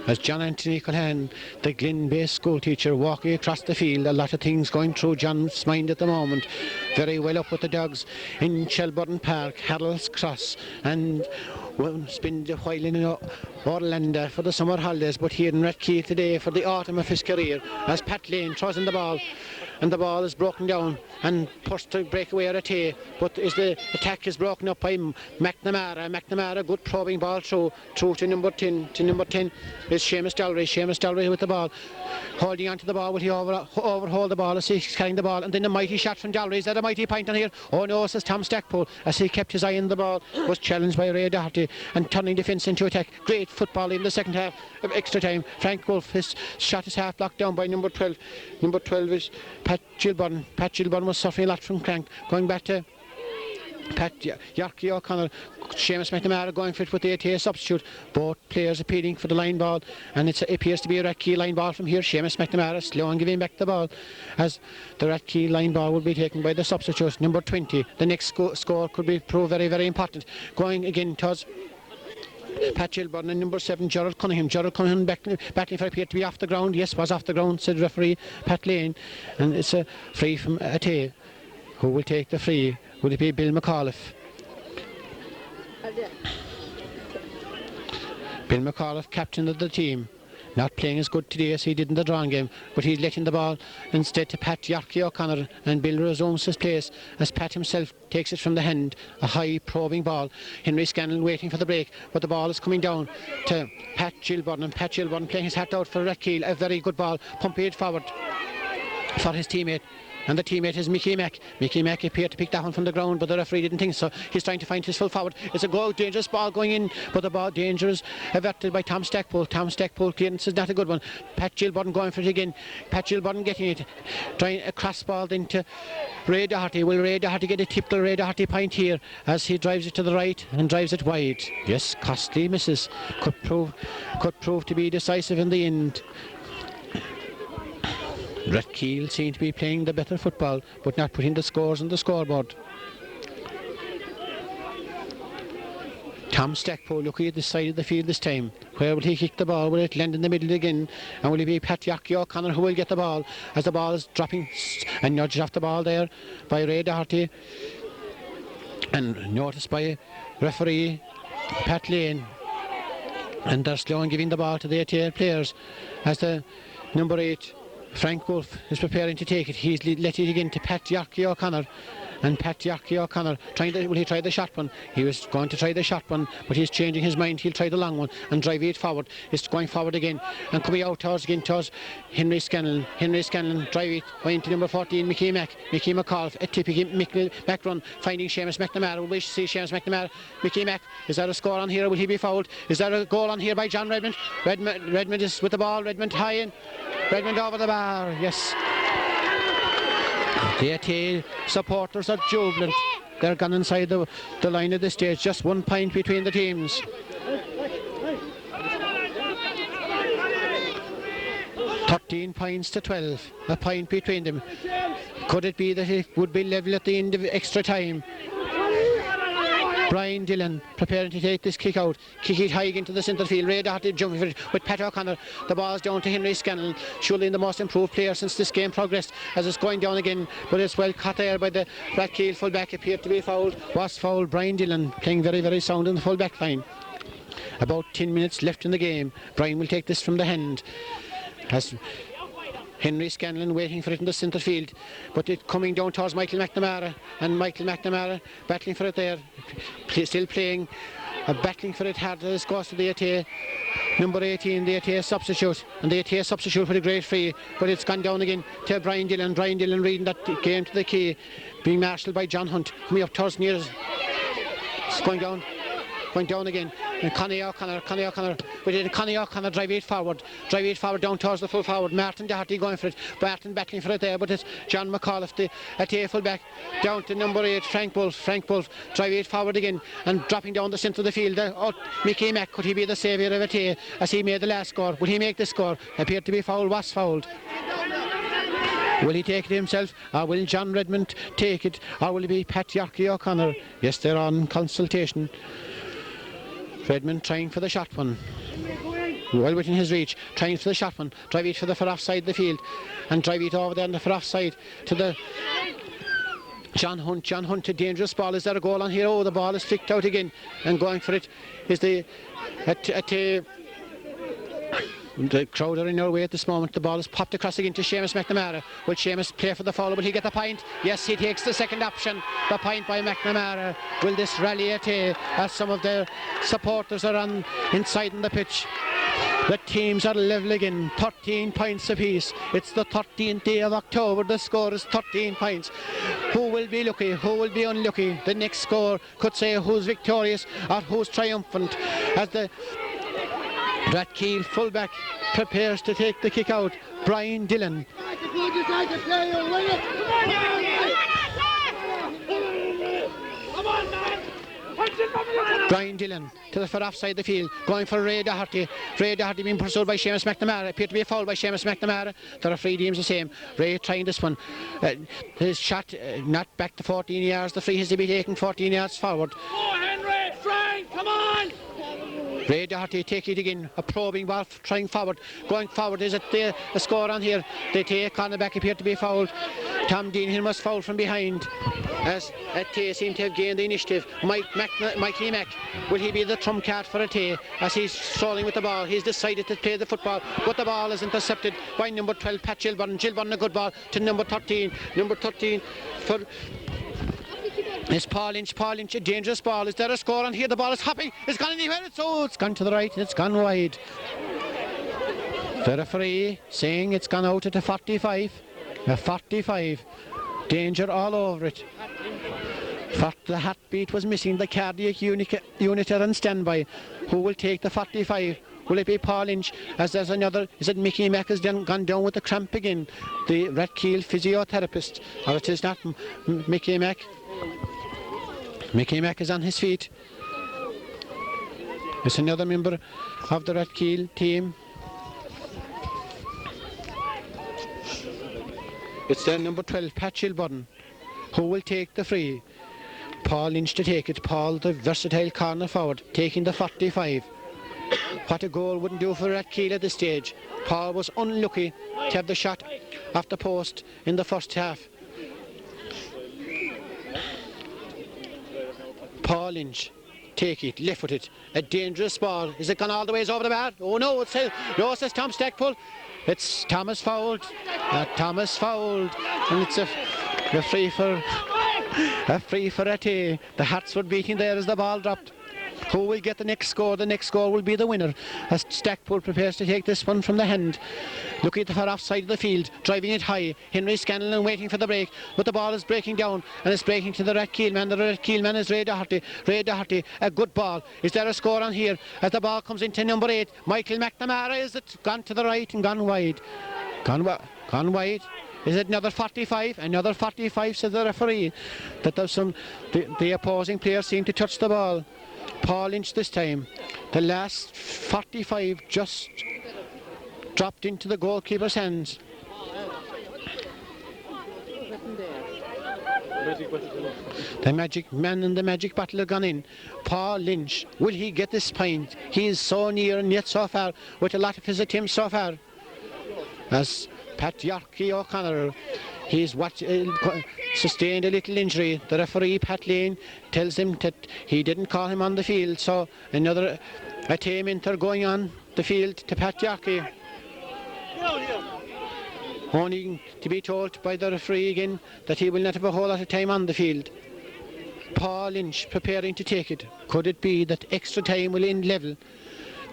As John Anthony Culhan, the Glen-based school teacher, walking across the field, a lot of things going through John's mind at the moment. Very well up with the dogs in Shelburne Park, Harold's Cross, and spent a while in Orlando for the summer holidays, but here in Rathkeale today for the autumn of his career, as Pat Lane throws in the ball, and the ball is broken down and pushed to break away at Athea, but as the attack is broken up by McNamara, good probing ball through to number 10 is Seamus Dalry with the ball, holding on to the ball. Will he overhaul the ball as he's carrying the ball, and then a mighty shot from Dalry. Is that a mighty point on here? Oh no, says Tom Stackpole, as he kept his eye on the ball, was challenged by Ray Doherty and turning defence into attack. Great football in the second half of extra time. Frank Wolf, his shot is half blocked down by number 12. Number 12 is Pat Gilburn. Pat Gilburn was suffering a lot from crank. Going back to Pat Yarky O'Connor, Seamus McNamara going for it with the Athea substitute. Both players appealing for the line ball, and it appears to be a Rathkeale line ball from here. Seamus McNamara slow and giving back the ball, as the Rathkeale line ball will be taken by the substitute, number 20. The next score could be proved very, very important. Going again towards Pat Gilburn and number 7, Gerald Cunningham. Gerald Cunningham battling for appeared to be off the ground. Yes, was off the ground, said referee Pat Lane. And it's a free from Athea. Who will take the free? Will it be Bill McAuliffe? Bill McAuliffe, captain of the team. Not playing as good today as he did in the drawing game, but he's letting the ball instead to Pat Yarky O'Connor, and Bill resumes his place as Pat himself takes it from the hand. A high probing ball. Henry Scanlon waiting for the break, but the ball is coming down to Pat Gilburn, and Pat Gilburn playing his hat out for Rathkeale. A very good ball, pumping it forward for his teammate. And the teammate is Mickey Mack. Mickey Mack appeared to pick that one from the ground, but the referee didn't think so. He's trying to find his full forward. It's a goal, dangerous ball going in, but the ball dangerous, averted by Tom Stackpole. Tom Stackpole clearance is not a good one. Pat Gilburn going for it again. Pat Gilburn getting it, trying a cross ball into Ray Doherty. Will Ray Doherty get a tip to Ray Doherty point here as he drives it to the right and drives it wide? Yes, costly misses. Could prove to be decisive in the end. Rathkeale seem to be playing the better football, but not putting the scores on the scoreboard. Tom Stackpole looking at the side of the field this time. Where will he kick the ball? Will it land in the middle again? And will it be Pat Yarky O'Connor who will get the ball as the ball is dropping and nudged off the ball there by Ray Doherty? And noticed by referee Pat Lane. And they're slow in giving the ball to the Athea players as the number 8 Frank Wolf is preparing to take it. He's let it again to Pat Yarky O'Connor. And Pat Yarky O'Connor, will he try the short one? He was going to try the short one, but he's changing his mind. He'll try the long one and drive it forward. It's going forward again and coming out towards Henry Scanlon. Henry Scanlon drive it going to number 14, Mickey Mack. Mickey McAuliffe, a tipping Mack run, finding Seamus McNamara. Will we see Seamus McNamara? Mickey Mack, is there a score on here? Will he be fouled? Is there a goal on here by John Redmond? Redmond is with the ball. Redmond high in. Redmond over the bar. Yes. The Athea supporters are jubilant. They're gone inside the line of the stage. Just 1 point between the teams. £13 to 12. A point between them. Could it be that it would be level at the end of extra time? Brian Dillon preparing to take this kick out. Kick it high into the centre field. Ray Doherty jumping for it with Pat O'Connor. The ball's down to Henry Scanlon. Surely the most improved player since this game progressed, as it's going down again. But it's well caught there by the Rathkeale fullback. Appeared to be fouled. Was fouled. Brian Dillon playing very, very sound in the fullback line. About 10 minutes left in the game. Brian will take this from the hand. As Henry Scanlon waiting for it in the centre field, but it coming down towards Michael McNamara, and Michael McNamara battling for it there, still playing, battling for it hard as it goes to the Athea, number 18, the Athea substitute, and the Athea substitute with a great free, but it's gone down again to Brian Dillon. Brian Dillon reading that game to the key, being marshalled by John Hunt, coming up towards near, it's going down again, and Connie O'Connor drive it forward down towards the full forward. Martin Doherty going for it, Martin battling for it there, but it's John McAuliffe, the Athea fullback, down to number 8, Frank Wolf drive it forward again and dropping down the centre of the field. Mickey Mack, could he be the saviour of Athea as he made the last score? Will he make the score? Appeared to be fouled, was fouled. Will he take it himself, or will John Redmond take it, or will it be Pat Yarky O'Connor? Yes, they're on consultation. Redmond trying for the shot one. Well within his reach, trying for the shot one. Drive it for the far off side of the field and drive it over there on the far off side to the John Hunt, a dangerous ball. Is there a goal on here? Oh, the ball is flicked out again, and going for it is the crowd are in our way at this moment. The ball is popped across again to Seamus McNamara. Will Seamus play for the follow? Will he get the point? Yes, he takes the second option. The point by McNamara. Will this rally Athea as some of the supporters are on inside in the pitch? The teams are level again, 13 points apiece. It's the 13th day of October. The score is 13 points. Who will be lucky? Who will be unlucky? The next score could say who's victorious or who's triumphant, as the Rathkeale fullback prepares to take the kick out. Brian Dillon. Brian Dillon to the far offside the field, going for Ray Doherty. Ray Doherty being pursued by Seamus McNamara. Appeared to be a foul by Seamus McNamara. The referee deems the same. Ray trying this one. His shot not back to 14 yards. The free has to be taken 14 yards forward.
Oh, Henry, Frank, come on!
Ray Doherty take it again, a probing ball trying forward, going forward. Is it the score on here? They take on the back, appear to be fouled. Tom Dean must foul from behind as Athea seemed to have gained the initiative. Mikey Mack, will he be the trump card for Athea as he's strolling with the ball? He's decided to play the football, but the ball is intercepted by number 12 Pat Gilburn. Gilburn a good ball to number 13 for it's Paul Lynch, a dangerous ball. Is there a score on here? The ball is hopping. It's gone anywhere. It's gone to the right. It's gone wide. The referee saying it's gone out at a 45. A 45. Danger all over it. The heartbeat was missing. The cardiac unit are on standby. Who will take the 45? Will it be Paul Lynch? As there's another, is it Mickey Mack has gone down with the cramp again? The Rathkeale physiotherapist. Or it is not Mickey Mack. Mickey Mack is on his feet. It's another member of the Rathkeale team. It's their number 12, Pat Gilburn, who will take the free. Paul Lynch to take it. Paul, the versatile corner forward, taking the 45. What a goal wouldn't do for Rathkeale at this stage. Paul was unlucky to have the shot off the post in the first half. Paul Lynch, take it, left foot it, a dangerous ball. Is it gone all the ways over the bar? Oh no, it says Tom Stackpole. It's Thomas fouled, Thomas fouled, and it's a free for Athea. The hearts were beating there as the ball dropped. Who will get the next score? The next score will be the winner as Stackpole prepares to take this one from the hand. Looking at the far offside of the field, driving it high. Henry Scanlon waiting for the break, but the ball is breaking down and it's breaking to the Rathkeale man. The Rathkeale man is Ray Doherty. Ray Doherty, a good ball. Is there a score on here as the ball comes into number 8? Michael McNamara. Is it gone to the right and gone wide? Gone wide. Is it another 45? Another 45, says the referee. That there's the opposing players seem to touch the ball. Paul Lynch this time. The last 45 just dropped into the goalkeeper's hands. The magic man and the magic bottle have gone in. Paul Lynch, will he get this point? He is so near and yet so far with a lot of his attempts so far. As Pat Yorkie O'Connor, he's sustained a little injury. The referee, Pat Lane, tells him that he didn't call him on the field, so another attainment are going on the field to Pat Yorkie. Only to be told by the referee again that he will not have a whole lot of time on the field. Paul Lynch preparing to take it. Could it be that extra time will end level?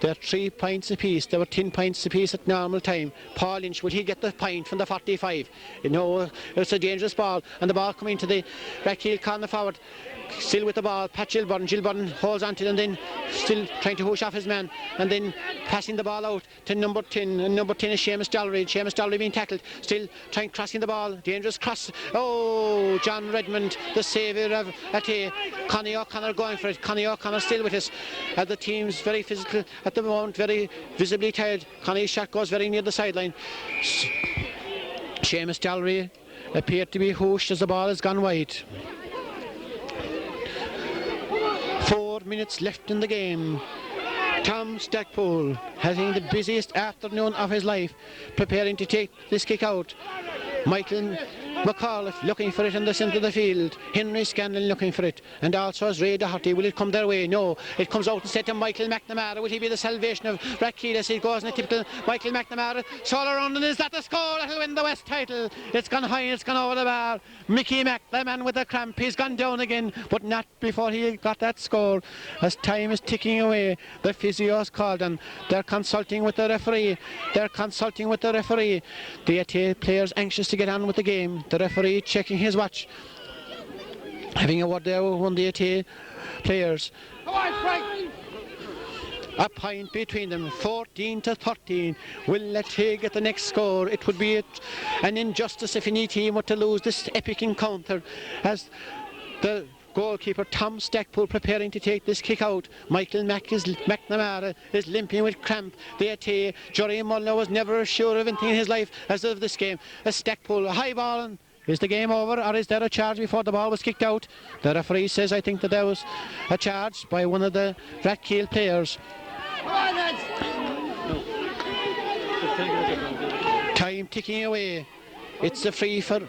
They're 3 points apiece. There were 10 points apiece at normal time. Paul Lynch, will he get the point from the 45? You know, it's a dangerous ball, and the ball coming to the Rathkeale corner forward. Still with the ball, Pat Gilburn. Gilburn holds on to it and then still trying to hoosh off his man and then passing the ball out to number 10. And number 10 is Seamus Dollery. Seamus Dollery being tackled. Still trying crossing the ball. Dangerous cross. Oh, John Redmond, the saviour of Athea. Connie O'Connor going for it. Connie O'Connor still with us. The team's very physical at the moment, very visibly tired. Connie's shot goes very near the sideline. Seamus Dollery appeared to be hooshed as the ball has gone wide. 4 minutes left in the game. Tom Stackpole having the busiest afternoon of his life, preparing to take this kick out. Michael McAuliffe looking for it in the centre of the field. Henry Scanlon looking for it. And also as Ray Doherty. Will it come their way? No. It comes out instead to Michael McNamara. Will he be the salvation of Rathkeale as he goes in a typical Michael McNamara? All around, and is that the score that'll win the West title? It's gone high and it's gone over the bar. Mickey Mack, the man with the cramp, he's gone down again, but not before he got that score. As time is ticking away, the physio's called and they're consulting with the referee. The Athea players anxious to get on with the game. The referee checking his watch, having a word there with one of the Athea players. A point between them, 14-13. Will Athea get the next score? It would be an injustice if any team were to lose this epic encounter, as the goalkeeper Tom Stackpool preparing to take this kick out. McNamara is limping with cramp. The Athea, Johnny Walsh was never sure of anything in his life as of this game. A Stackpool, a high ball, and is the game over, or is there a charge before the ball was kicked out? The referee says I think that there was a charge by one of the Rathkeale players. Time ticking away. It's a free for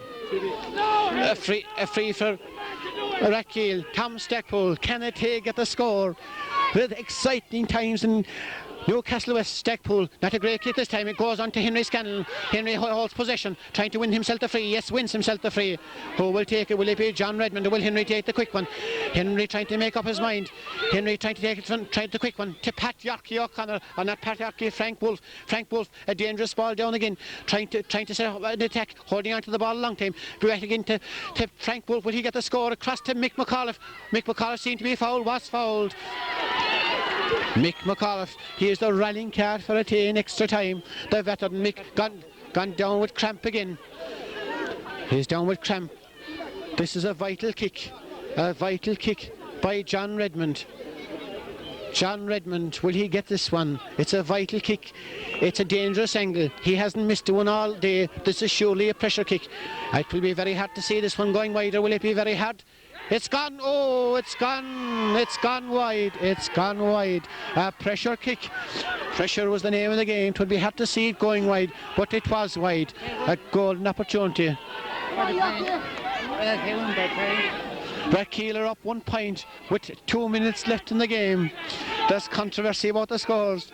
Rathkeale. Tom Stackpool, can Athea get the score? With exciting times in Newcastlewest. Stackpool, not a great kick this time. It goes on to Henry Scanlon. Henry holds possession, trying to win himself the free. Yes, wins himself the free. Who will take it? Will it be John Redmond or will Henry take the quick one? Henry trying to make up his mind. Henry trying to take it from, trying the quick one to Pat Yorkie O'Connor, or not Pat Yorkie, Frank Wolf. Frank Wolf, a dangerous ball down again, trying to set up an attack, holding on to the ball a long time. Back again to Frank Wolf. Will he get the score? Across to Mick McAuliffe. Mick McAuliffe seemed to be fouled. Was fouled. Mick McAuliffe, he is the rallying card for Athea in extra time. The veteran Mick gone down with cramp again. He's down with cramp. This is a vital kick by John Redmond. John Redmond, will he get this one? It's a vital kick. It's a dangerous angle. He hasn't missed one all day. This is surely a pressure kick. It will be very hard to see this one going wider. Will it be very hard? It's gone, oh, it's gone wide, it's gone wide. A pressure kick. Pressure was the name of the game. It would be hard to see it going wide, but it was wide. A golden opportunity. Rathkeale are up 1 point with 2 minutes left in the game. There's controversy about the scores.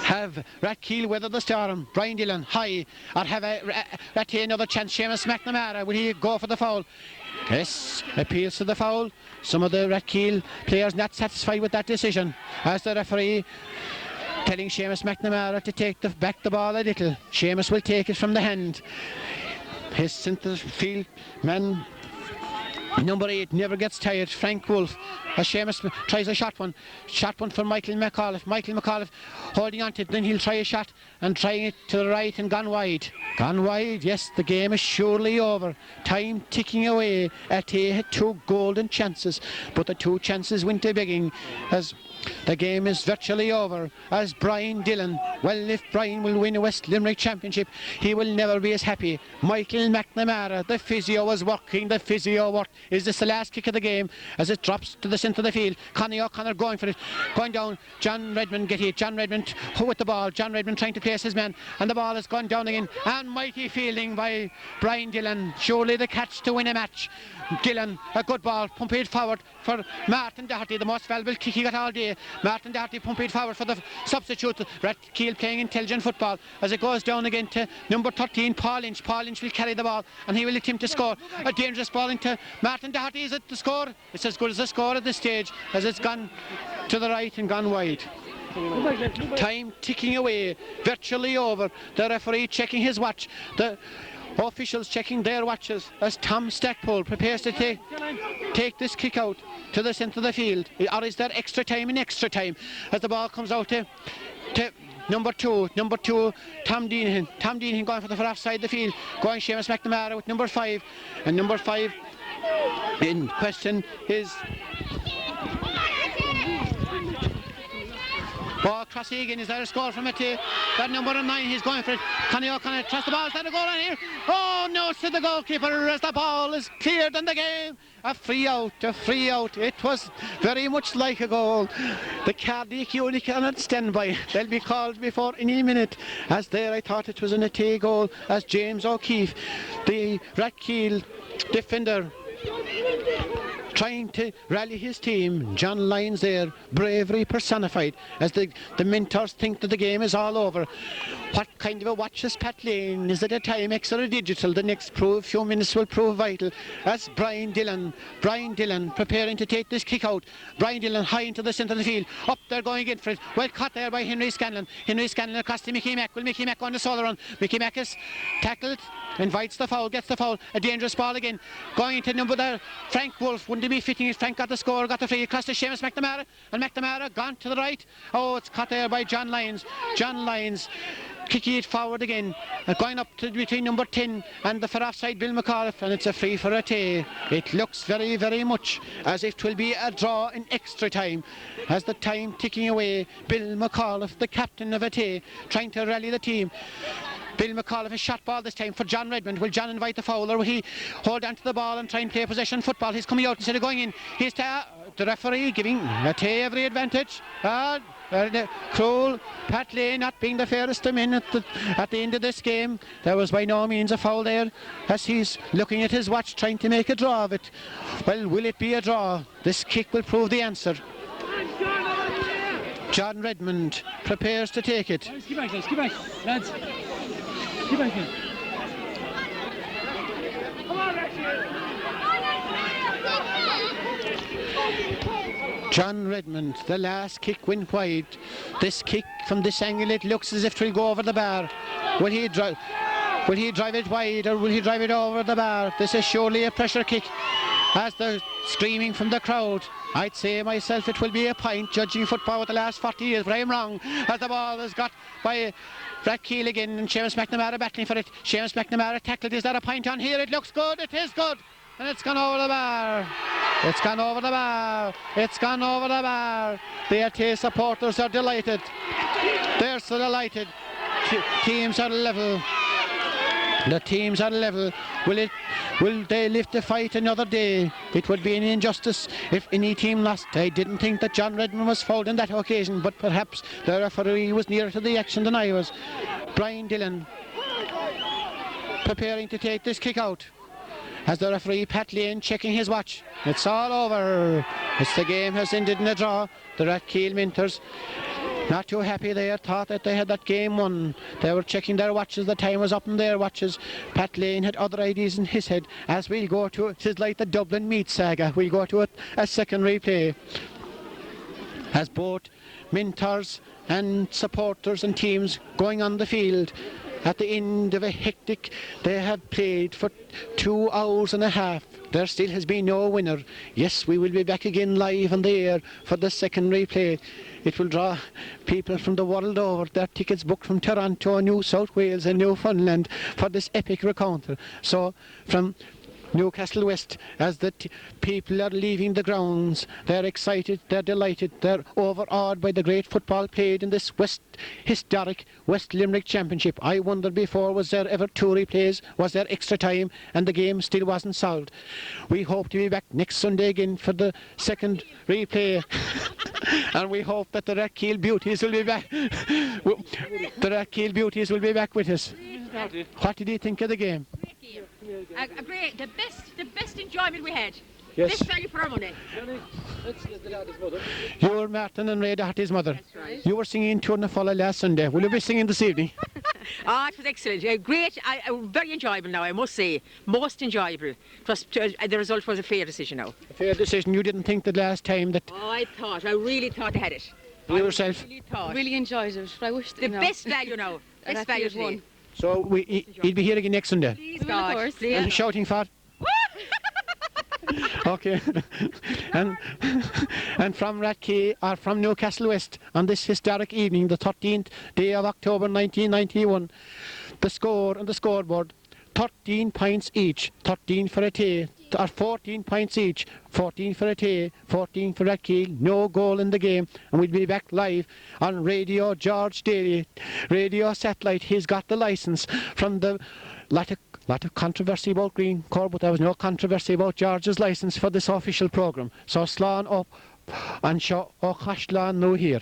Have Rathkeale weather the storm? Brian Dillon high, or have Athea another chance? Seamus McNamara, will he go for the foul? Yes, appeals to the foul. Some of the Rathkeale players not satisfied with that decision, as the referee telling Seamus McNamara to take back the ball a little. Seamus will take it from the hand. His centre field man, number 8, never gets tired. Frank Wolf. As Seamus tries a shot one for Michael McAuliffe. Michael McAuliffe holding on to it, then he'll try a shot and trying it to the right and gone wide. Gone wide, yes, the game is surely over. Time ticking away. Athea had 2 golden chances, but the 2 chances went to begging as the game is virtually over. As Brian Dillon, well, if Brian will win a West Limerick Championship, he will never be as happy. Michael McNamara, the physio was working, the physio worked. Is this the last kick of the game as it drops to the centre of the field? Connie O'Connor going for it, going down. John Redmond get it. John Redmond with the ball. John Redmond trying to place his man, and the ball has gone down again. And mighty fielding by Brian Dillon. Surely the catch to win a match. Dillon, a good ball, pump it forward for Martin Doherty, the most valuable kick he got all day. Martin Doherty pump it forward for the substitute. Rathkeale playing intelligent football as it goes down again to number 13, Paul Lynch. Paul Lynch will carry the ball and he will attempt to score. A dangerous ball into Martin Doherty. Is it the score? It's as good as the score at this stage as it's gone to the right and gone wide. Time ticking away, virtually over. The referee checking his watch. The officials checking their watches as Tom Stackpool prepares to take this kick out to the centre of the field. Or is there extra time in extra time as the ball comes out to number two, Tom Deanahan. Tom Deanahan going for the far offside the field, going Seamus McNamara with number 5, and number 5 in question is ball crossing again. Is there a score from Athea? That number 9, he's going for it. Connie O'Connor trusts the ball. Is that a goal on here? Oh no, to the goalkeeper as the ball is cleared in the game. A free out. It was very much like a goal. The cardiac unit cannot stand by. They'll be called before any minute. As there, I thought it was an Athea goal as James O'Keefe, the Rathkeale defender, trying to rally his team. John Lyons there, bravery personified, as the mentors think that the game is all over. What kind of a watch is Pat Lane? Is it a Timex or a digital? The next few minutes will prove vital. As Brian Dillon preparing to take this kick out. Brian Dillon high into the centre of the field. Up there going in for it. Well caught there by Henry Scanlon. Henry Scanlon across to Mickey Mack. Will Mickey Mack on the solo run? Mickey Mack is tackled, invites the foul, gets the foul. A dangerous ball again. Going into number there, Frank Wolf. Wouldn't he be fitting if Frank got the score, got the free across to Seamus McNamara, and McNamara gone to the right. Oh, it's caught there by John Lyons. John Lyons kicking it forward again, going up to between number 10 and the far offside Bill McAuliffe, and it's a free for Athea. It looks very, very much as if it will be a draw in extra time. As the time ticking away, Bill McAuliffe, the captain of Athea, trying to rally the team. Bill McAuliffe has shot ball this time for John Redmond. Will John invite the foul, or will he hold on to the ball and try and play possession football? He's coming out instead of going in. He's the referee giving Athea every advantage. Cruel Pat Lane not being the fairest of men at the end of this game. There was by no means a foul there, as he's looking at his watch trying to make a draw of it. Well, will it be a draw? This kick will prove the answer. John Redmond prepares to take it.
Get back, lads. Get back in.
John Redmond, the last kick went wide. This kick from this angle, it looks as if it will go over the bar. Will he drive it wide, or will he drive it over the bar? This is surely a pressure kick. As the screaming from the crowd, I'd say myself it will be a point, judging football with the last 40 years, but I'm wrong, as the ball is got by Rathkeale again, and Seamus McNamara battling for it. Seamus McNamara tackled. Is that a point on here? It looks good. It is good. And it's gone over the bar. It's gone over the bar. It's gone over the bar. The Athea supporters are delighted. They're so delighted. Teams are level. The teams are level. Will they live to fight another day? It would be an injustice if any team lost. I didn't think that John Redmond was fouled on that occasion, but perhaps the referee was nearer to the action than I was. Brian Dillon preparing to take this kick out. As the referee Pat Lane checking his watch. It's all over. The game has ended in a draw. The Rathkeale Minters not too happy. They had thought that they had that game won. They were checking their watches. The time was up in their watches. Pat Lane had other ideas in his head. As we'll go to, it is like the Dublin meat saga. We'll go to a second replay. As both Minters and supporters and teams going on the field. At the end of a hectic, they have played for 2 hours and a half. There still has been no winner. Yes, we will be back again live on the air for the second replay. It will draw people from the world over. Their tickets booked from Toronto, New South Wales and Newfoundland for this epic rencounter. So from Newcastlewest, as the people are leaving the grounds, they're excited, they're delighted, they're overawed by the great football played in this historic West Limerick Championship. I wondered before, was there ever 2 replays? Was there extra time? And the game still wasn't solved. We hope to be back next Sunday again for the second replay. And we hope that the Rathkeale Beauties will be back. The Rathkeale Beauties will be back with us. What did you think of the game?
Great, the best enjoyment we had.
Yes.
Best value for our money.
That's the dad's mother.
You were Martin and Ray Doherty's mother.
That's right.
You were singing Turn the Follow last Sunday. Will you be singing this evening?
Ah, it was excellent. Great, very enjoyable now, I must say. Most enjoyable. It was, the result was a fair decision now.
A fair decision. You didn't think the last time that
Oh, I really thought they had it.
you yourself.
Really enjoyed it. I wish
The best value now. Best value today.
So he'll be here again next Sunday.
Please,
Of
God.
course.
Please.
And shouting for. Okay. and from Rathkeale, or from Newcastlewest, on this historic evening, the 13th day of October 1991, the score on the scoreboard, 13 points each, 13 for Athea, or 14 points each, 14 for Athea, 14 for Rathkeale, no goal in the game, and we'll be back live on Radio George Daly, Radio Satellite. He's got the licence from the lot of controversy about Green Corps, but there was no controversy about George's licence for this official programme. So slán up and show O'Cashlan no here.